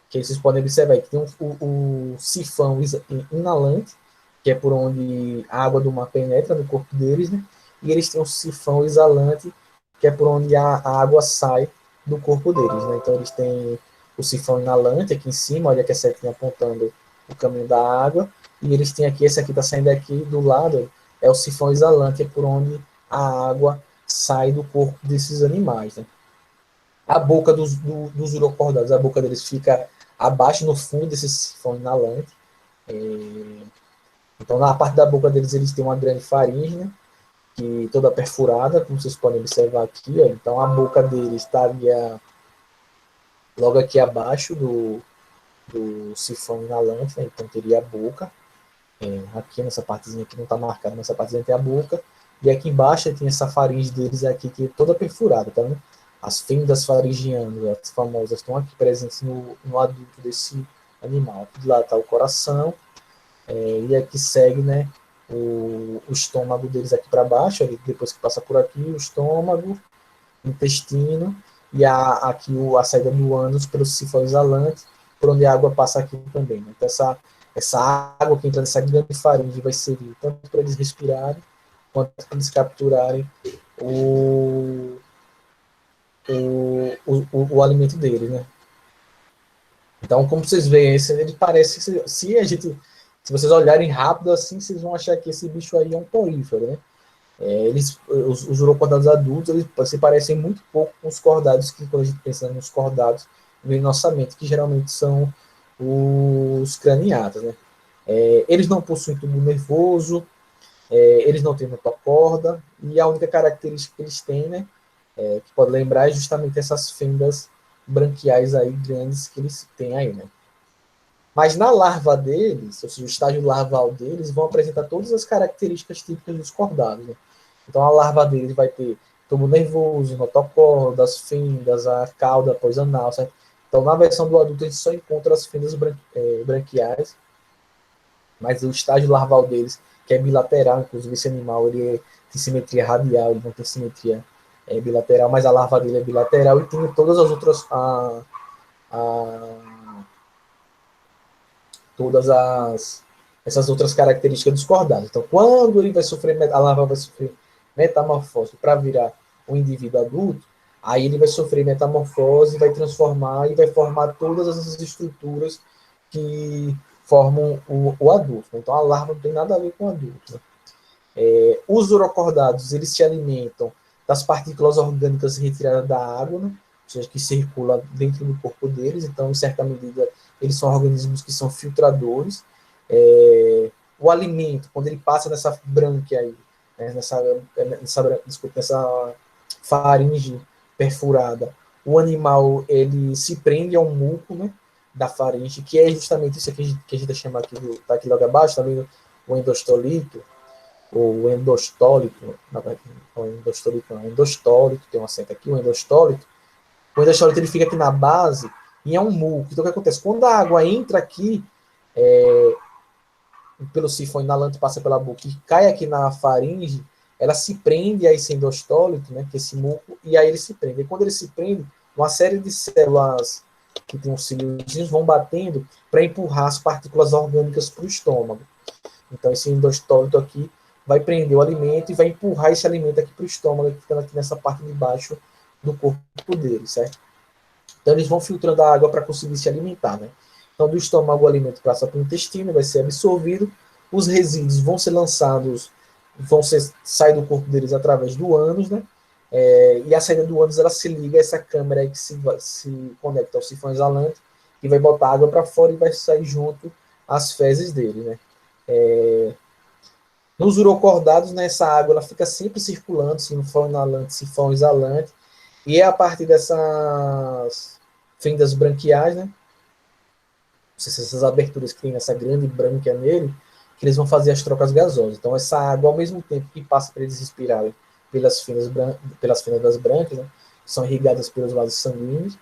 Que aí vocês podem observar que tem o sifão inalante, que é por onde a água do mar penetra no corpo deles, né? E eles têm um sifão exalante, que é por onde a água sai do corpo deles, né? Então eles têm o sifão inalante aqui em cima, olha que a setinha apontando o caminho da água, e eles têm aqui, esse aqui está saindo aqui do lado, é o sifão exalante, é por onde a água sai do corpo desses animais, né? A boca dos urocordados, a boca deles fica abaixo, no fundo desse sifão inalante. Então, na parte da boca deles, eles têm uma grande faringe, né, que toda perfurada, como vocês podem observar aqui. Ó. Então, a boca deles estaria logo aqui abaixo do sifão inalante, né, então teria a boca. Aqui nessa partezinha que não está marcada, nessa partezinha tem a boca. E aqui embaixo tem essa faringe deles aqui, que é toda perfurada, tá vendo? As fendas faringianas, as famosas, estão aqui presentes no adulto desse animal. Aqui de lá está o coração, e aqui segue, né, o estômago deles aqui para baixo, depois que passa por aqui, o estômago, o intestino, e aqui a saída do ânus pelo sifão exalante, por onde a água passa aqui também. Né? Então, essa água que entra nessa grande faringe vai servir tanto para eles respirarem, quanto para eles capturarem o alimento deles, né? Então, como vocês veem, ele parece, se vocês olharem rápido assim, vocês vão achar que esse bicho aí é um porífero, né? Os urocordados adultos, eles se parecem muito pouco com os cordados, que quando a gente pensa nos cordados, vem na nossa mente, que geralmente são os craniatas, né? Eles não possuem tubo nervoso, eles não têm muita corda, e a única característica que eles têm, né, que pode lembrar, é justamente essas fendas branquiais aí grandes que eles têm aí, né? Mas na larva deles, ou seja, o estágio larval deles, vão apresentar todas as características típicas dos cordados, né? Então a larva deles vai ter tubo nervoso, notocorda, as fendas, a cauda poisanal, certo? Então na versão do adulto a gente só encontra as fendas branquiais, mas o estágio larval deles, que é bilateral, inclusive esse animal ele tem simetria radial, ele não tem simetria bilateral, mas a larva dele é bilateral e tem todas as outras a, todas essas outras características dos cordados. Então, quando ele vai sofrer, a larva vai sofrer metamorfose para virar um indivíduo adulto, aí ele vai sofrer metamorfose, vai transformar e vai formar todas essas estruturas que formam o adulto. Então, a larva não tem nada a ver com o adulto. Os urocordados, eles se alimentam das partículas orgânicas retiradas da água, né? Ou seja, que circula dentro do corpo deles. Então, em certa medida, eles são organismos que são filtradores. O alimento, quando ele passa nessa brânquia aí, né, nessa faringe perfurada, o animal ele se prende a um muco, né, da faringe, que é justamente isso aqui que a gente chama aqui, tá aqui logo abaixo, tá vendo o endostolito, ou endostólito, na verdade, não, endostólito não, endostólito, tem um acento aqui, o endostólito ele fica aqui na base e é um muco. Então o que acontece? Quando a água entra aqui, pelo sifão inalante, passa pela boca e cai aqui na faringe, ela se prende a esse endostólito, né, que é esse muco, e aí ele se prende. E quando ele se prende, uma série de células que tem os cilindros vão batendo para empurrar as partículas orgânicas para o estômago. Então, esse endostólito aqui vai prender o alimento e vai empurrar esse alimento aqui para o estômago, ficando aqui nessa parte de baixo do corpo dele, certo? Então, eles vão filtrando a água para conseguir se alimentar, né? Então, do estômago, o alimento passa para o intestino, vai ser absorvido, os resíduos vão ser lançados, sair do corpo deles através do ânus, né? E a saída do ânus, ela se liga a essa câmera aí que se conecta ao sifão exalante, e vai botar água para fora e vai sair junto às fezes dele, né? Nos urocordados, né, essa água ela fica sempre circulando, sifão inalante, sifão exalante, e é a partir dessas fendas branquiais, né, essas aberturas que tem nessa grande brânquia nele, que eles vão fazer as trocas gasosas. Então, essa água, ao mesmo tempo que passa para eles respirarem pelas fendas das brânquias, né, que são irrigadas pelos vasos sanguíneos,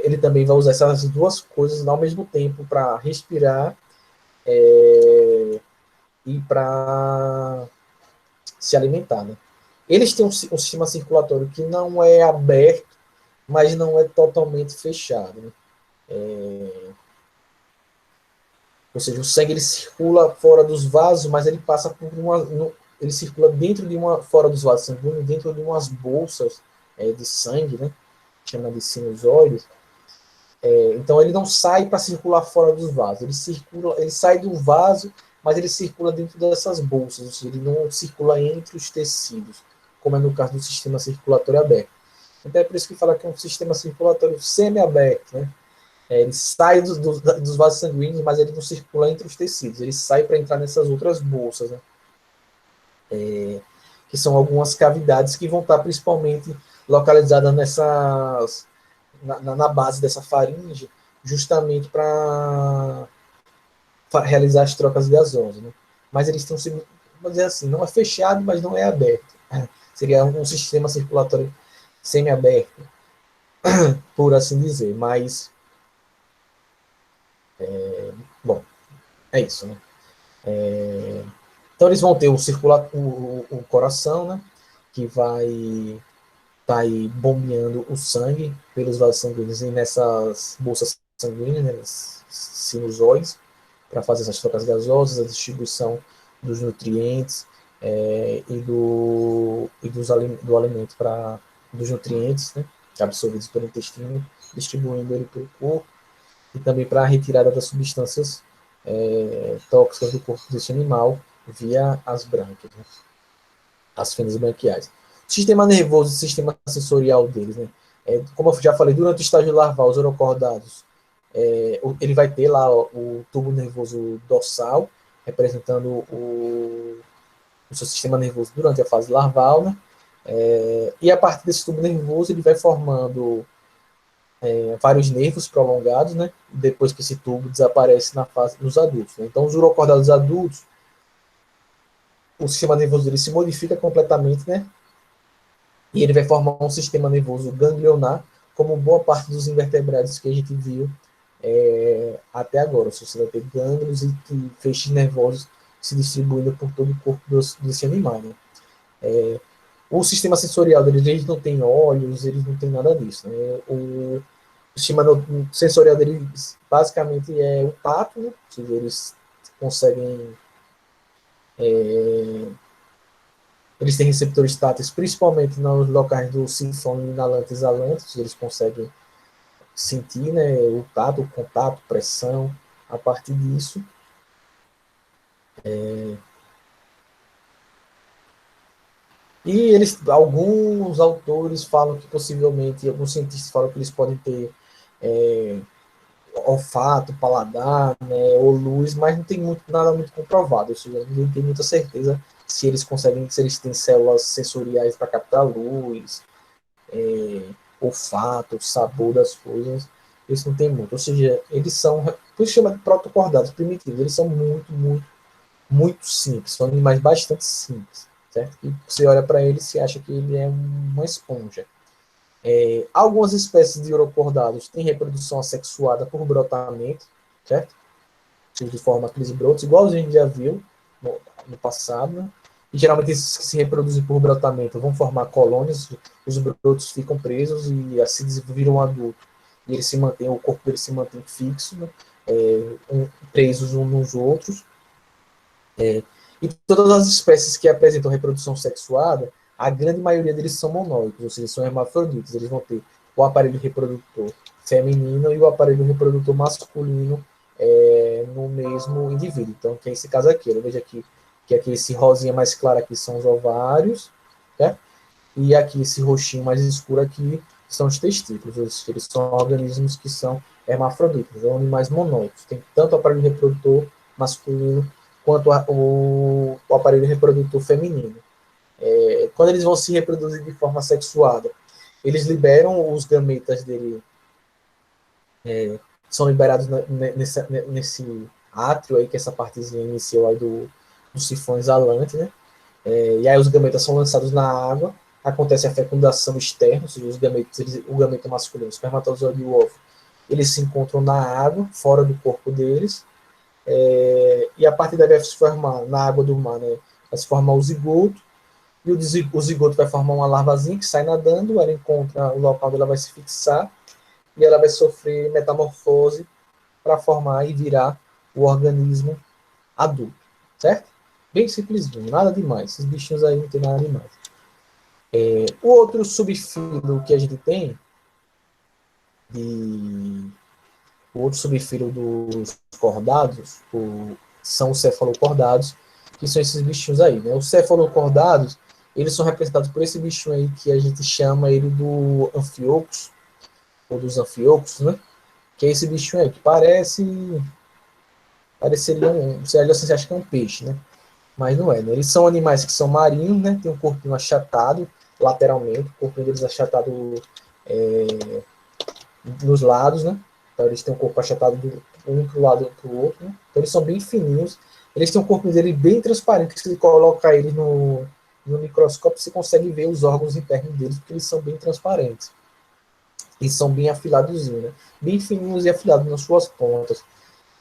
ele também vai usar essas duas coisas ao mesmo tempo para respirar e para se alimentar, né? Eles têm um sistema circulatório que não é aberto, mas não é totalmente fechado, né? Ou seja, o sangue ele circula fora dos vasos, mas ele passa por ele circula dentro de fora dos vasos sanguíneos, dentro de umas bolsas de sangue, né? Chama de sinusoides. Então ele não sai para circular fora dos vasos, ele sai do vaso, mas ele circula dentro dessas bolsas, ou seja, ele não circula entre os tecidos, como é no caso do sistema circulatório aberto. Então é por isso que fala que é um sistema circulatório semi-aberto, né? Ele sai dos vasos sanguíneos, mas ele não circula entre os tecidos, ele sai para entrar nessas outras bolsas, né? Que são algumas cavidades que vão estar principalmente localizadas na base dessa faringe, justamente para realizar as trocas gasosas, né? Mas eles estão sendo, vamos dizer assim, não é fechado, mas não é aberto. Seria um sistema circulatório semi-aberto, por assim dizer. Mas, bom, é isso, né? Então eles vão ter o coração, né? Que vai estar aí bombeando o sangue pelos vasos sanguíneos e nessas bolsas sanguíneas, né, sinusoides, para fazer essas trocas gasosas, a distribuição dos nutrientes do alimento dos nutrientes, né, absorvidos pelo intestino, distribuindo ele pelo corpo. e também para a retirada das substâncias tóxicas do corpo desse animal via as brânquias, né? As fendas branquiais. O sistema nervoso e o sistema sensorial deles, né? Como eu já falei, durante o estágio larval, os orocordados, ele vai ter lá o tubo nervoso dorsal, representando o seu sistema nervoso durante a fase larval, né? E a partir desse tubo nervoso, ele vai formando vários nervos prolongados, né? Depois que esse tubo desaparece na fase dos adultos, né? Então, os urocordados adultos, o sistema nervoso dele se modifica completamente, né? E ele vai formar um sistema nervoso ganglionar, como boa parte dos invertebrados que a gente viu até agora. Você vai ter gânglios e feixes nervosos se distribuindo por todo o corpo desse animal, né? O sistema sensorial deles, eles não tem olhos, eles não tem nada disso, né? O sistema sensorial deles basicamente é o tato, né? Ou seja, eles conseguem eles têm receptores táteis, principalmente nos locais do sifão inalante e exalante, eles conseguem sentir, né, o tato, o contato, pressão, a partir disso. E alguns autores falam que possivelmente, alguns cientistas falam que eles podem ter olfato, paladar, né, ou luz, mas não tem nada muito comprovado, ou seja, ninguém tem muita certeza se eles conseguem, se eles têm células sensoriais para captar luz, olfato, sabor das coisas, eles não tem muito. Ou seja, eles são, por isso chama de protocordados primitivos, eles são muito, muito, muito simples, são animais bastante simples, certo? E você olha para ele e acha que ele é uma esponja. Algumas espécies de urocordados têm reprodução assexuada por brotamento, certo? De forma aqueles brotos, igual a gente já viu no passado, né? E geralmente esses que se reproduzem por brotamento vão formar colônias, os brotos ficam presos e assim viram um adulto. E ele se mantém, o corpo dele se mantém fixo, né? Presos uns nos outros. E todas as espécies que apresentam reprodução sexuada, a grande maioria deles são monóicos, ou seja, são hermafroditas. Eles vão ter o aparelho reprodutor feminino e o aparelho reprodutor masculino no mesmo indivíduo. Então, que é esse caso aqui. Eu vejo aqui que aqui esse rosinha mais claro aqui são os ovários, né? E aqui esse roxinho mais escuro aqui são os testículos. Eles são organismos que são hermafroditas, são animais monóicos. Tem tanto o aparelho reprodutor masculino quanto o aparelho reprodutor feminino. Quando eles vão se reproduzir de forma sexuada, eles liberam os gametas dele, são liberados nesse átrio aí, que é essa partezinha inicial aí do sifão exalante, né? E aí os gametas são lançados na água, acontece a fecundação externa, ou seja, os gametas, o gameta masculino, o espermatozoide e o óvulo, eles se encontram na água, fora do corpo deles, e a partir daí vai se formar, na água do mar, né, vai se formar o zigoto, e o zigoto vai formar uma larvazinha que sai nadando, ela encontra o local onde ela vai se fixar, e ela vai sofrer metamorfose para formar e virar o organismo adulto, certo? Bem simplesinho, nada demais. Esses bichinhos aí não tem nada demais. O outro subfilo que a gente tem, o outro subfilo dos cordados, são os cefalocordados, que são esses bichinhos aí, né? Os cefalocordados, eles são representados por esse bichinho aí que a gente chama ele do anfiocos, ou dos anfiocos, né? Que é esse bichinho aí, que pareceria você acha que é um peixe, né? Mas não é, né? Eles são animais que são marinhos, né? Tem um corpinho achatado lateralmente, o corpinho deles achatado nos lados, né? Então eles têm um corpo achatado de um para o lado e para o outro, né? Então eles são bem fininhos. Eles têm um corpo dele bem transparente, que se você colocar eles no microscópio, você consegue ver os órgãos internos deles, porque eles são bem transparentes. Eles são bem afilados, né? Bem fininhos e afilados nas suas pontas.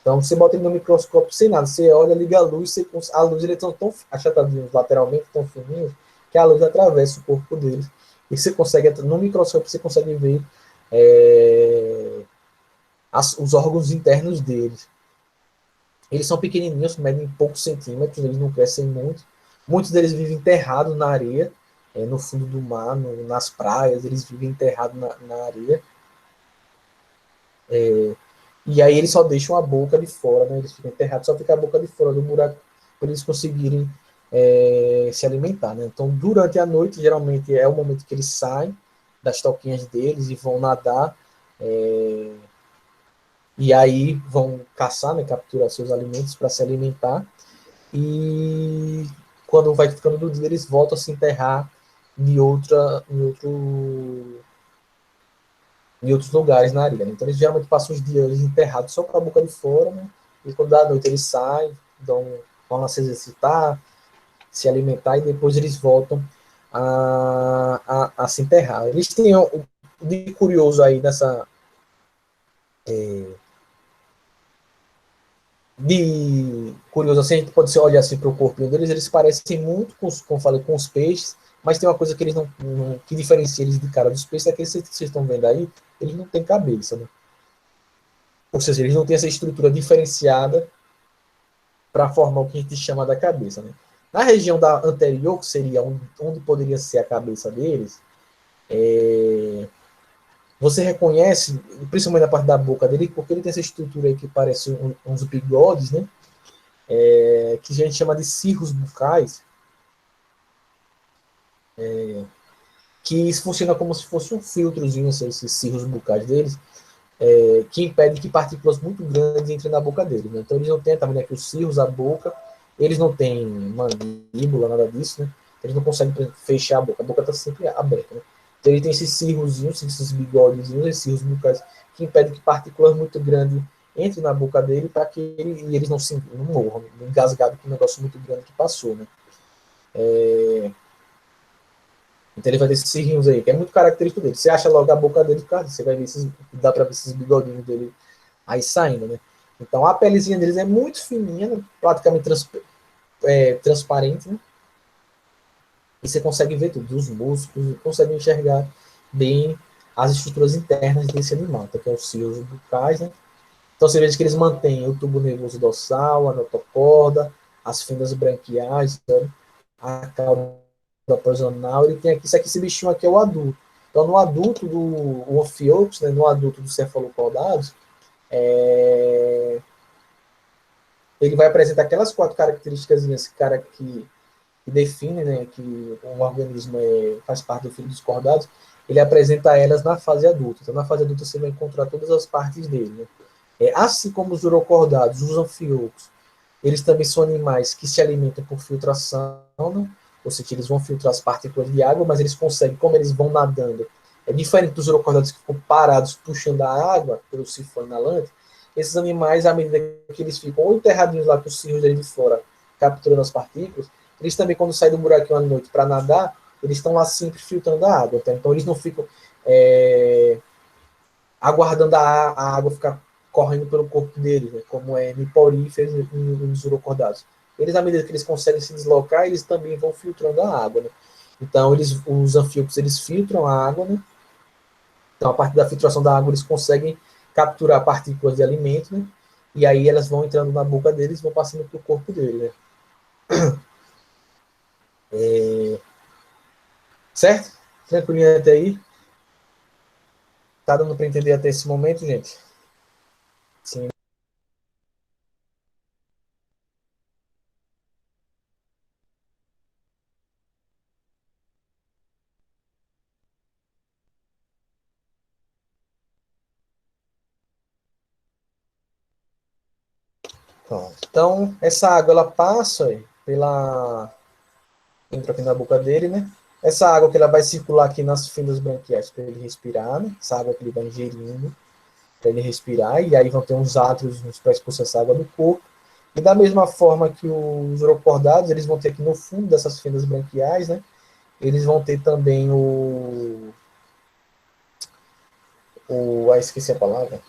Então, você bota ele no microscópio sem nada. Você olha, liga a luz, a luz eles estão tão achatadinhos lateralmente, tão fininhos, que a luz atravessa o corpo deles. E você consegue, no microscópio, você consegue ver os órgãos internos deles. Eles são pequenininhos, medem poucos centímetros, eles não crescem muito. Muitos deles vivem enterrados na areia, no fundo do mar, nas praias, eles vivem enterrados na areia. E aí eles só deixam a boca de fora, né? Eles ficam enterrados, só fica a boca de fora do buraco para eles conseguirem se alimentar, né? Então, durante a noite, geralmente é o momento que eles saem das toquinhas deles e vão nadar, e aí vão caçar, né? Capturar seus alimentos para se alimentar. E quando vai ficando do dia, eles voltam a se enterrar em outros lugares na areia, né? Então eles geralmente passam os dias enterrados só com a boca de fora, né? E quando dá noite eles saem, vão se exercitar, se alimentar e depois eles voltam a se enterrar. Eles têm de curioso aí nessa de curioso assim, a gente pode olhar assim para o corpinho deles, eles parecem muito como falei, com os peixes, mas tem uma coisa que eles não que diferencia eles de cara dos peixes, é que vocês estão vendo aí, eles não têm cabeça, né? Ou seja, eles não têm essa estrutura diferenciada para formar o que a gente chama da cabeça, né? Na região da anterior, que seria onde poderia ser a cabeça deles, você reconhece, principalmente na parte da boca dele, porque ele tem essa estrutura aí que parece uns bigodes, né? Que a gente chama de cirros bucais, que isso funciona como se fosse um filtrozinho, esses cirros bucais deles, que impede que partículas muito grandes entrem na boca deles. Né? Então eles não têm, tá vendo aqui os cirros, a boca, eles não têm mandíbula, nada disso, né? Eles não conseguem fechar a boca está sempre aberta. Né? Então ele tem esses cirrozinhos, esses bigodezinhos, esses cirros bucais, que impedem que partículas muito grandes entrem na boca dele para que eles não morram, engasgados com um negócio muito grande que passou. Né? Então ele vai ter esses cirrinhos aí, que é muito característico dele. Você acha logo a boca dele, cara, você vai ver dá para ver esses bigodinhos dele aí saindo, né? Então a pelezinha deles é muito fininha, né? Praticamente transparente, né? E você consegue ver tudo, os músculos, consegue enxergar bem as estruturas internas desse animal, tá? Que é os cirros bucais, né? Então você vê que eles mantêm o tubo nervoso dorsal, a notocorda, as fendas branquiais, né? A cauda prosonal, ele tem aqui, isso aqui, esse bichinho aqui é o adulto. Então, no adulto do Ophiops, né, no adulto dos cefalopodados, ele vai apresentar aquelas quatro características que definem, né, que um organismo faz parte do filho dos cordados, ele apresenta elas na fase adulta. Então, na fase adulta, você vai encontrar todas as partes dele. Né? Assim como os urocordados, os anfiocos, eles também são animais que se alimentam por filtração, né? Ou seja, eles vão filtrar as partículas de água, mas eles conseguem, como eles vão nadando, é diferente dos urocordados que ficam parados puxando a água pelo sifão inalante. Esses animais, à medida que eles ficam ou enterradinhos lá com os cirros de fora, capturando as partículas, eles também, quando saem do buraquinho à noite para nadar, eles estão lá sempre filtrando a água. Tá? Então, eles não ficam aguardando a água ficar correndo pelo corpo deles, né? Como é niporíferos e nos urocordados. Eles, à medida que eles conseguem se deslocar, eles também vão filtrando a água, né? Então, os anfíbios, eles filtram a água, né? Então, a partir da filtração da água, eles conseguem capturar partículas de alimento, né? E aí elas vão entrando na boca deles e vão passando para o corpo dele, né? Certo? Tranquilinho até aí? Tá dando para entender até esse momento, gente? Sim. Pronto. Então, essa água, ela passa entra aqui na boca dele, né? Essa água que ela vai circular aqui nas fendas branquiais para ele respirar, né? Essa água que ele vai ingerindo para ele respirar, e aí vão ter uns átrios para expulsar essa água do corpo. E da mesma forma que os urocordados, eles vão ter aqui no fundo dessas fendas branquiais, né? Eles vão ter também esqueci a palavra,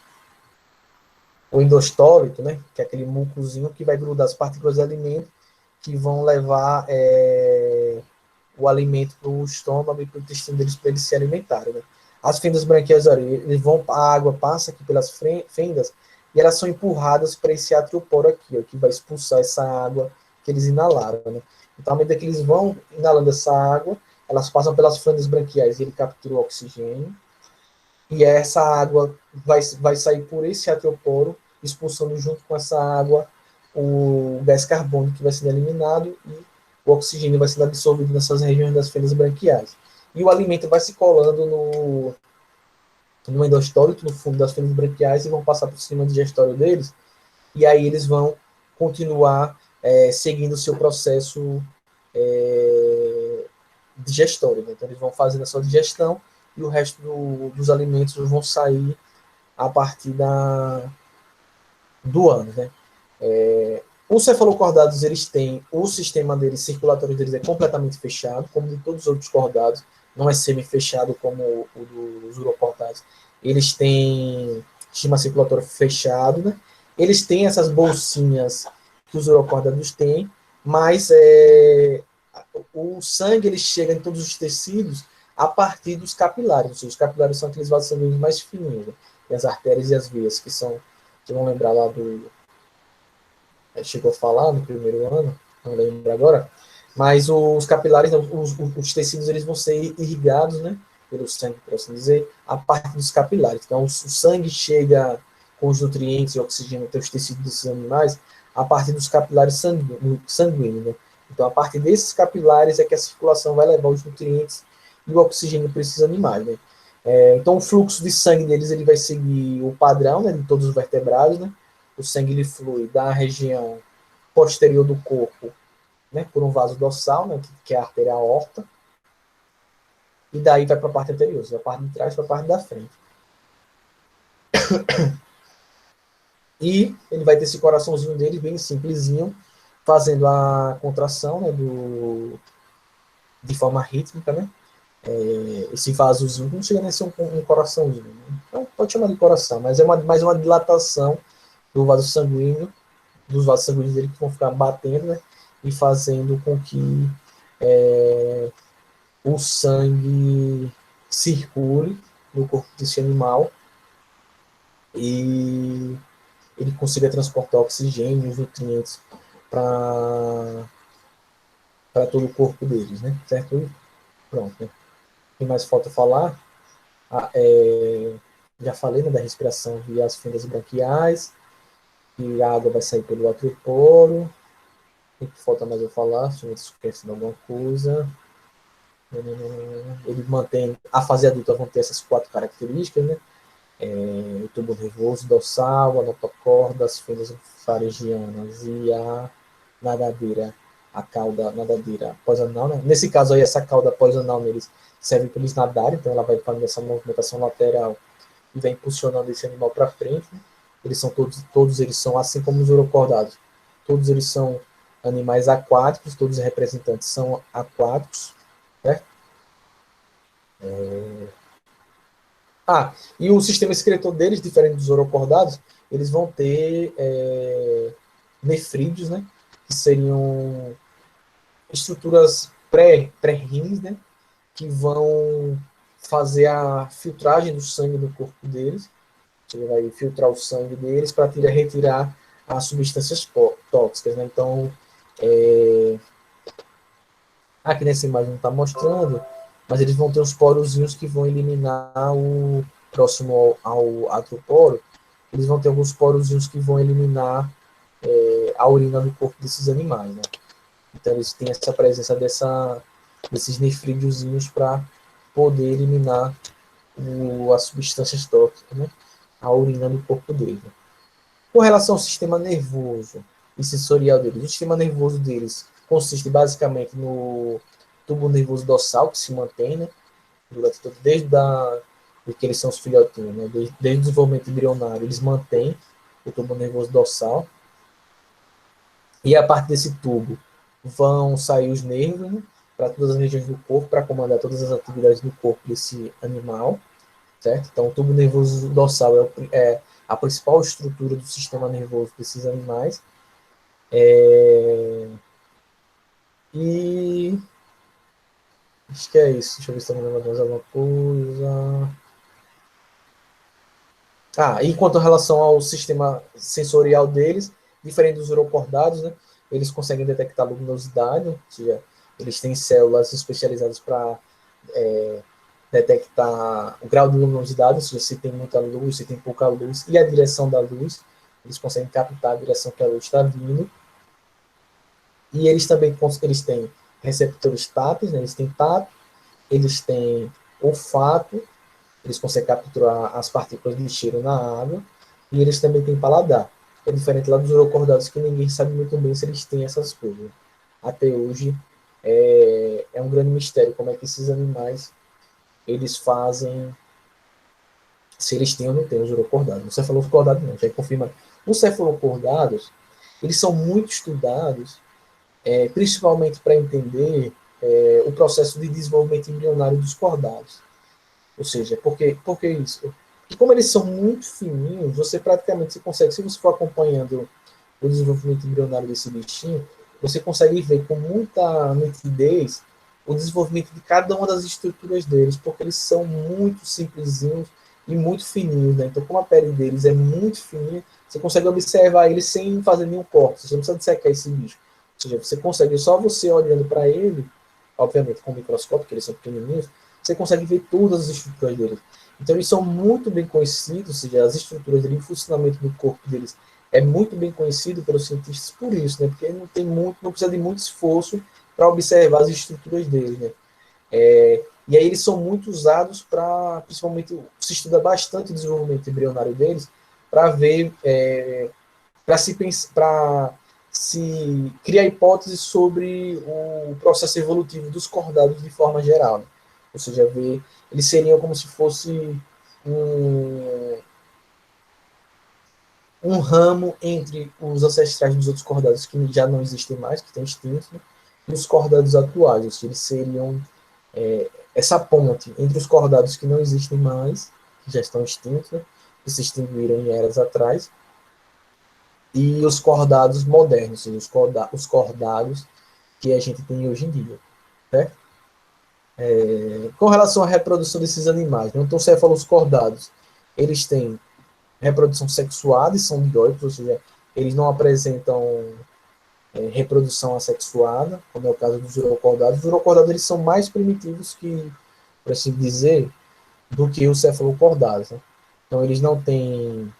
o endostólito, né? Que é aquele mucozinho que vai grudar as partículas de alimento que vão levar o alimento para o estômago e para o intestino deles para eles se alimentarem. Né? As fendas branquiais, a água passa aqui pelas fendas e elas são empurradas para esse atrioporo aqui, ó, que vai expulsar essa água que eles inalaram. Né? Então, à medida que eles vão inalando essa água, elas passam pelas fendas branquiais e ele captura o oxigênio. e essa água vai sair por esse arterioporo, expulsando junto com essa água o gás carbônico que vai sendo eliminado e o oxigênio vai sendo absorvido nessas regiões das fendas branquiais. E o alimento vai se colando no endostólito, no fundo das fendas branquiais, e vão passar por cima do digestório deles, e aí eles vão continuar seguindo o seu processo digestório. Né? Então, eles vão fazendo a sua digestão e o resto dos alimentos vão sair a partir do ano. Né? Os cefalocordados, eles têm, o sistema deles, circulatório deles é completamente fechado, como de todos os outros cordados, não é semi-fechado como o dos urocordados. Eles têm sistema circulatório fechado, né? Eles têm essas bolsinhas que os urocordados têm, mas o sangue ele chega em todos os tecidos a partir dos capilares, ou seja, os capilares são aqueles vasos sanguíneos mais fininhos, né? E as artérias e as veias, que são, vocês vão lembrar lá chegou a falar no primeiro ano, não lembro agora, mas os capilares, os tecidos, eles vão ser irrigados, né, pelo sangue, por assim dizer, a parte dos capilares. Então, o sangue chega com os nutrientes e oxigênio até os tecidos desses animais a partir dos capilares sanguíneos, né? Então, a partir desses capilares é que a circulação vai levar os nutrientes e o oxigênio para esses animais, né? Então, o fluxo de sangue deles ele vai seguir o padrão, né, de todos os vertebrados, né? O sangue ele flui da região posterior do corpo, né, por um vaso dorsal, né, que é a artéria aorta, e daí vai para a parte anterior, da parte de trás para a parte da frente. E ele vai ter esse coraçãozinho dele bem simplesinho, fazendo a contração, né, de forma rítmica, né? Esse vasozinho não chega nem a ser um coraçãozinho, né? Então, pode chamar de coração, mas é mais uma dilatação do vaso sanguíneo, dos vasos sanguíneos dele que vão ficar batendo, né? E fazendo com que o sangue circule no corpo desse animal e ele consiga transportar oxigênio e os nutrientes para todo o corpo deles, né? Certo? E pronto. Né? O que mais falta falar? Já falei, né, da respiração via as fendas branquiais, e a água vai sair pelo atrioporo. O que falta mais eu falar? Se eu esqueci de alguma coisa. Ele mantém, a fase adulta vão ter essas 4 características, né? O tubo nervoso dorsal, a notocorda, as fendas faringianas e a nadadeira, a cauda nadadeira pós-anal, né? Nesse caso aí, essa cauda pós-anal neles serve para eles nadarem, então ela vai fazendo essa movimentação lateral e vai impulsionando esse animal para frente. Né? Eles são todos eles são assim como os urocordados. Todos eles são animais aquáticos, todos os representantes são aquáticos, certo? E o sistema excretor deles, diferente dos urocordados, eles vão ter nefrídeos, né? Que seriam estruturas pré-rins, né? Que vão fazer a filtragem do sangue do corpo deles. Ele vai filtrar o sangue deles para retirar as substâncias tóxicas, né? Então, aqui nessa imagem não está mostrando, mas eles vão ter os porozinhos que vão eliminar o próximo ao atroporo, eles vão ter alguns porozinhos que vão eliminar a urina do corpo desses animais, né? Então eles têm essa presença desses nefrídeozinhos para poder eliminar as substâncias tóxicas, né? A urina do corpo deles. Né? Com relação ao sistema nervoso e sensorial deles, o sistema nervoso deles consiste basicamente no tubo nervoso dorsal, que se mantém, né? Desde que eles são os filhotinhos, né? Desde o desenvolvimento embrionário, eles mantêm o tubo nervoso dorsal. E a partir desse tubo vão sair os nervos, né? Para todas as regiões do corpo, para comandar todas as atividades do corpo desse animal, certo? Então, o tubo nervoso dorsal é a principal estrutura do sistema nervoso desses animais. E acho que é isso. Deixa eu ver se está me lembrando mais alguma coisa. E quanto à relação ao sistema sensorial deles, diferente dos urocordados, né, eles conseguem detectar luminosidade, ou seja, eles têm células especializadas para detectar o grau de luminosidade, ou seja, se tem muita luz, se tem pouca luz, e a direção da luz. Eles conseguem captar a direção que a luz está vindo. E eles também eles têm receptores táteis, né? Eles têm tato, eles têm olfato, eles conseguem capturar as partículas de cheiro na água, e eles também têm paladar. É diferente lá dos urocordados, que ninguém sabe muito bem se eles têm essas coisas. Até hoje é um grande mistério como é que esses animais eles fazem, se eles têm ou não têm os urocordados. O cefalocordado não, já confirma. Os cefalocordados, eles são muito estudados, principalmente para entender o processo de desenvolvimento embrionário dos cordados. Ou seja, por que isso? Porque como eles são muito fininhos, você praticamente você consegue, se você for acompanhando o desenvolvimento embrionário desse bichinho, você consegue ver com muita nitidez o desenvolvimento de cada uma das estruturas deles, porque eles são muito simplesinhos e muito fininhos, né? Então, como a pele deles é muito fininha, você consegue observar eles sem fazer nenhum corte, você não precisa dissecar esse bicho. Ou seja, você consegue, só você olhando para ele, obviamente com o microscópio, que eles são pequenininhos, você consegue ver todas as estruturas deles. Então, eles são muito bem conhecidos, ou seja, as estruturas dele, o funcionamento do corpo deles é muito bem conhecido pelos cientistas por isso, né? Porque não tem muito, não precisa de muito esforço para observar as estruturas deles, né? E aí eles são muito usados para, principalmente, se estuda bastante o desenvolvimento embrionário deles para ver, para se criar hipóteses sobre o processo evolutivo dos cordados de forma geral, né? Ou seja, ver, eles seriam como se fosse um, um ramo entre os ancestrais dos outros cordados que já não existem mais, que estão extintos, né, e os cordados atuais. Ou seja, eles seriam essa ponte entre os cordados que não existem mais, que já estão extintos, né, que se extinguiram em eras atrás, e os cordados modernos, ou seja, os cordados que a gente tem hoje em dia. Certo? Com relação à reprodução desses animais, né, então, céfalos cordados, eles têm reprodução sexuada e são dioicos, ou seja, eles não apresentam reprodução assexuada, como é o caso dos urocordados. Os urocordados eles são mais primitivos que, por assim dizer, do que os cefalocordados. Né? Então, eles não têm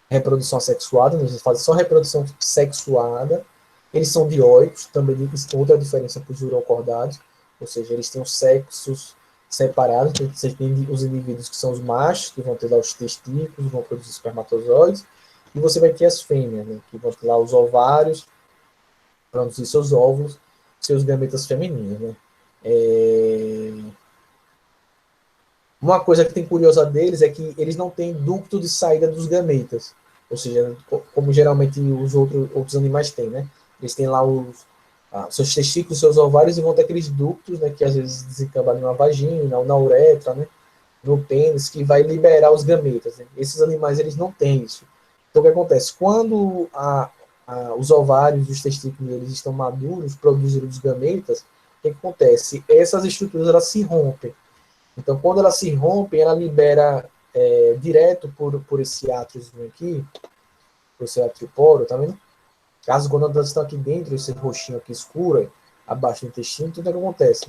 reprodução assexuada, eles fazem só reprodução sexuada. Eles são dioicos, também outra diferença para os urocordados, ou seja, eles têm os sexos separados. Então, você tem os indivíduos que são os machos, que vão ter lá os testículos, vão produzir espermatozoides, e você vai ter as fêmeas, né, que vão ter lá os ovários, produzir seus óvulos, seus gametas femininos. Né? Uma coisa que tem curiosa deles é que eles não têm ducto de saída dos gametas, ou seja, como geralmente os outros animais têm, né? Eles têm lá seus testículos, seus ovários, e vão ter aqueles ductos, né, que às vezes desencabam na vagina, ou na uretra, né, no pênis, que vai liberar os gametas. Né? Esses animais eles não têm isso. Então o que acontece? Quando os ovários e os testículos eles estão maduros, produzindo os gametas, o que acontece? Essas estruturas elas se rompem. Então, quando elas se rompem, ela libera direto por esse átriozinho aqui, por esse atrioporo, tá vendo? As gônadas estão aqui dentro, esse roxinho aqui escuro, abaixo do intestino, tudo que acontece.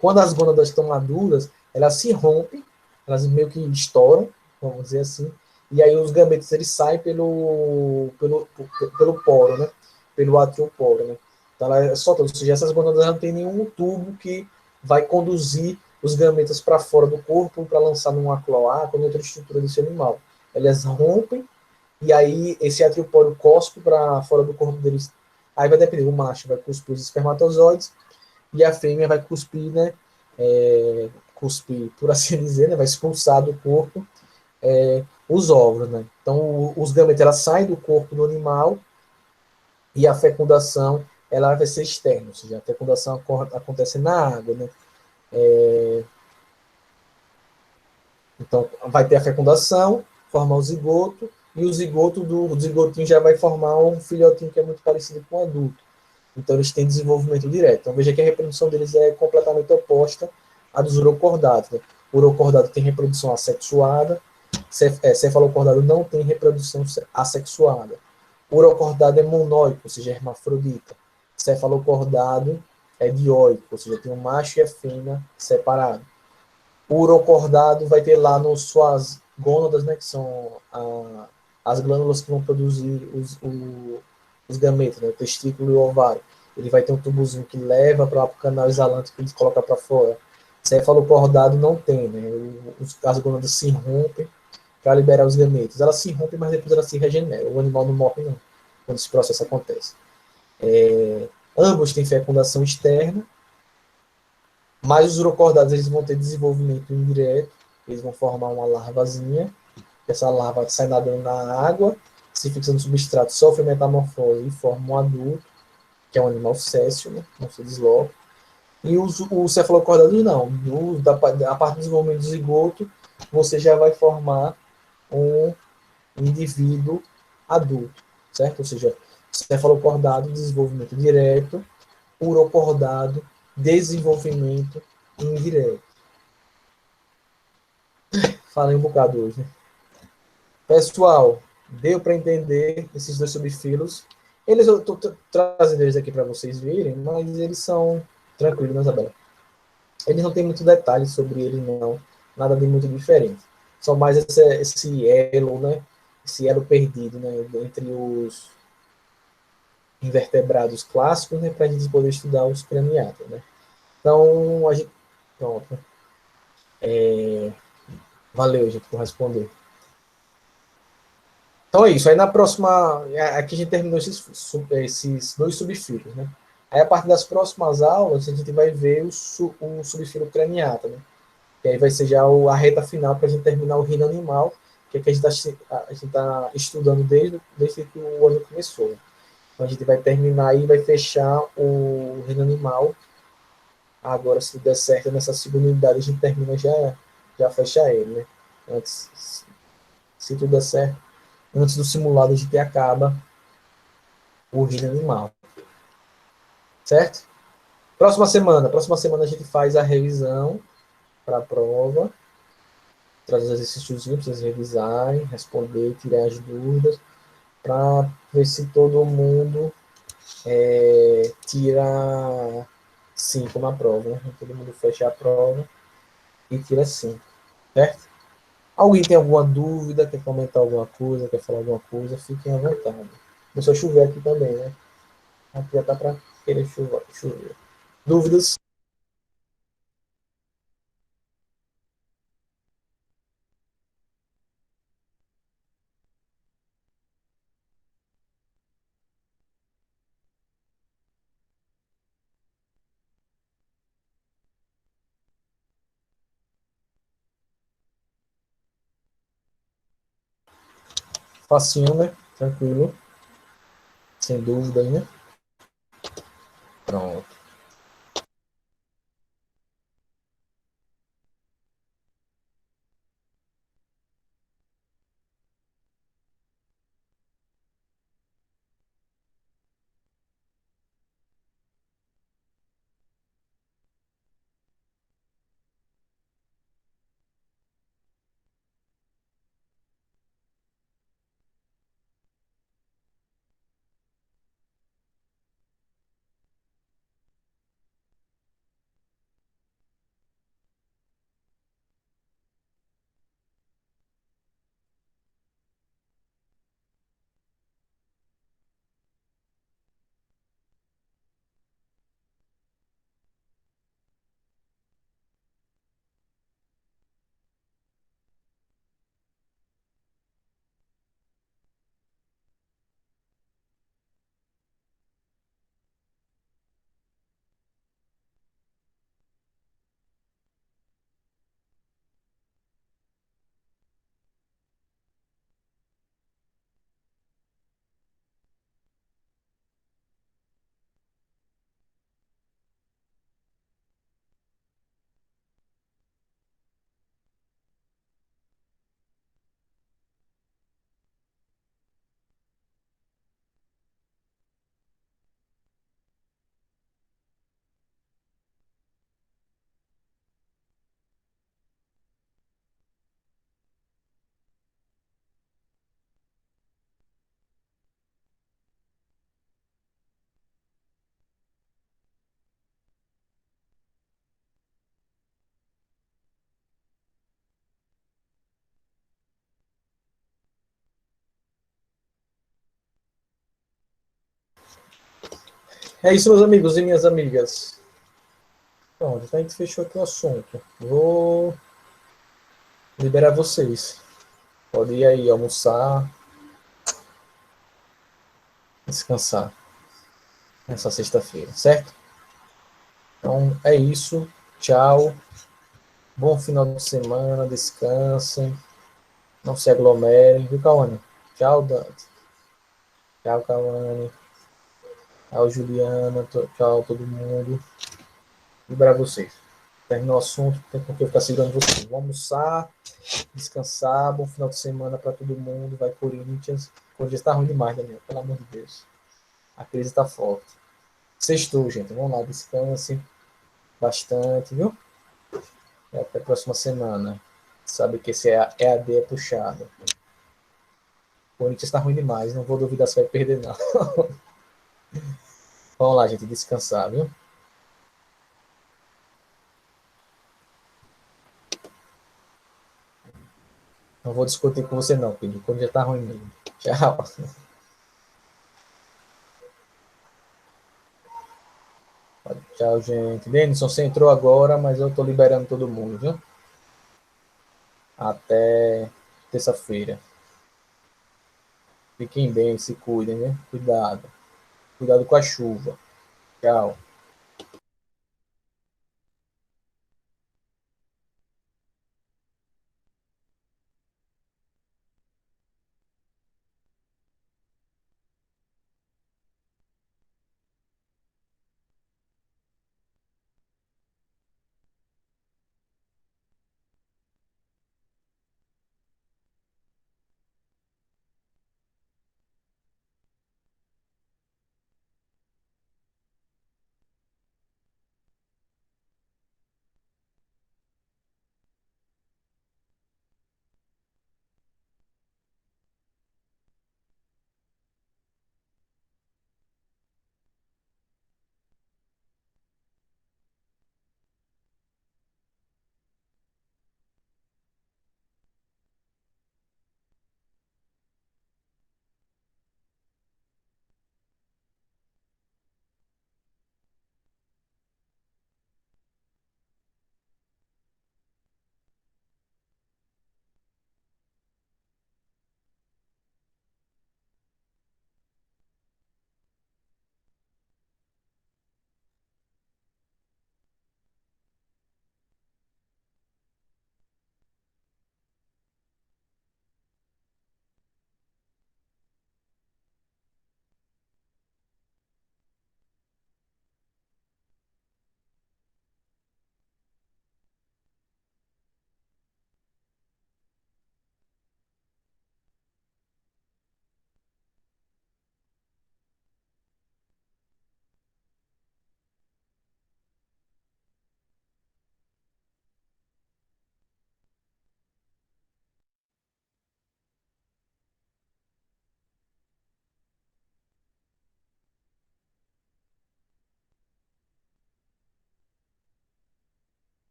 Quando as gônadas estão maduras, elas se rompem, elas meio que estouram, vamos dizer assim, e aí os gametas eles saem pelo poro, né? Pelo atrioporo, né? Então ela solta, ou seja, essas gônadas não tem nenhum tubo que vai conduzir os gametas para fora do corpo para lançar numa cloaca ou outra estrutura desse animal. Elas rompem e aí esse atrioporo cospe para fora do corpo deles. Aí vai depender, o macho vai cuspir os espermatozoides e a fêmea vai cuspir, né? Cuspir, por assim dizer, né? Vai expulsar do corpo os óvulos, né? Então os gametas elas saem do corpo do animal e a fecundação ela vai ser externa, ou seja, a fecundação acontece na água, né? Então, vai ter a fecundação, formar o zigoto, e o zigoto do zigotinho já vai formar um filhotinho que é muito parecido com o adulto. Então, eles têm desenvolvimento direto. Então, veja que a reprodução deles é completamente oposta à dos urocordados. Né? O urocordado tem reprodução assexuada, cefalocordado não tem reprodução assexuada. O urocordado é monóico, ou seja, hermafrodita. Cefalocordado é dioico, ou seja, tem um macho e a fêmea separado. O urocordado vai ter lá nas suas gônadas, né, que são as glândulas que vão produzir os gametos, né, o testículo e o ovário. Ele vai ter um tubozinho que leva para o canal exalante que ele coloca para fora. Cefalocordado não tem, né? As gônadas se rompem para liberar os gametos. Elas se rompem, mas depois elas se regeneram. O animal não morre, não, quando esse processo acontece. Ambos têm fecundação externa, mas os urocordados eles vão ter desenvolvimento indireto. Eles vão formar uma larvazinha. Essa larva sai nadando na água, se fixa no substrato, sofre metamorfose e forma um adulto, que é um animal céssio, né? Não se desloca. E o cefalocordado não. A parte do desenvolvimento do zigoto, você já vai formar um indivíduo adulto, certo? Ou seja, cefalocordado, desenvolvimento direto, urocordado, desenvolvimento indireto. Falei um bocado hoje, né? Pessoal, deu para entender esses dois subfilos. Eu estou trazendo eles aqui para vocês verem, mas eles são tranquilos, né, Isabela? Eles não têm muito detalhe sobre eles, não. Nada de muito diferente. Só mais esse elo, né? Esse elo perdido, né? Entre os invertebrados clássicos, né? Para a gente poder estudar os craniatas, né? Então, a gente... Pronto. Valeu, gente, por responder. Então é isso. Aí na próxima. Aqui a gente terminou esses dois subfilos, né? Aí a partir das próximas aulas a gente vai ver o subfilo craniata, né? Que aí vai ser já a reta final para a gente terminar o reino animal, que é que a gente está estudando desde que o ano começou. Né? Então a gente vai terminar aí, vai fechar o reino animal. Agora, se der certo nessa segunda unidade, a gente termina já fecha ele, né? Antes, se tudo der certo, antes do simulado a gente acaba o reino animal, certo? Próxima semana a gente faz a revisão para a prova, traz os exercícios para vocês revisarem, responder, tirar as dúvidas, para ver se todo mundo tira 5 na prova, né? Todo mundo fecha a prova e tira 5, certo? Alguém tem alguma dúvida, quer comentar alguma coisa, quer falar alguma coisa, fiquem à vontade. Começou a chover aqui também, né? Aqui já tá para querer chover. Dúvidas? Facinho, né? Tranquilo. Sem dúvida, né? Pronto. É isso, meus amigos e minhas amigas. Pronto, então a gente fechou aqui o assunto. Vou liberar vocês. Pode ir aí almoçar, descansar nessa sexta-feira, certo? Então é isso. Tchau. Bom final de semana. Descansem. Não se aglomerem. Viu, Cauane? Tchau, Dante. Tchau, Cauane. Tchau, Juliana. Tchau, todo mundo. Liberar vocês. Terminou o assunto, tem com que eu ficar segurando vocês. Vamos almoçar, descansar. Bom final de semana para todo mundo. Vai, Corinthians. O Corinthians está ruim demais, Daniel. Pelo amor de Deus. A crise está forte. Sextou, gente. Vamos lá, descanse bastante, viu? E até a próxima semana. Sabe que esse EAD é puxado. O Corinthians está ruim demais. Não vou duvidar se vai perder, não. Vamos lá, gente. Descansar, viu? Não vou discutir com você, não, Pedro. O Corinthians está ruim mesmo. Tchau. Tchau, gente. Denison, você entrou agora, mas eu tô liberando todo mundo, viu? Até terça-feira. Fiquem bem, se cuidem, né? Cuidado. Cuidado com a chuva. Tchau.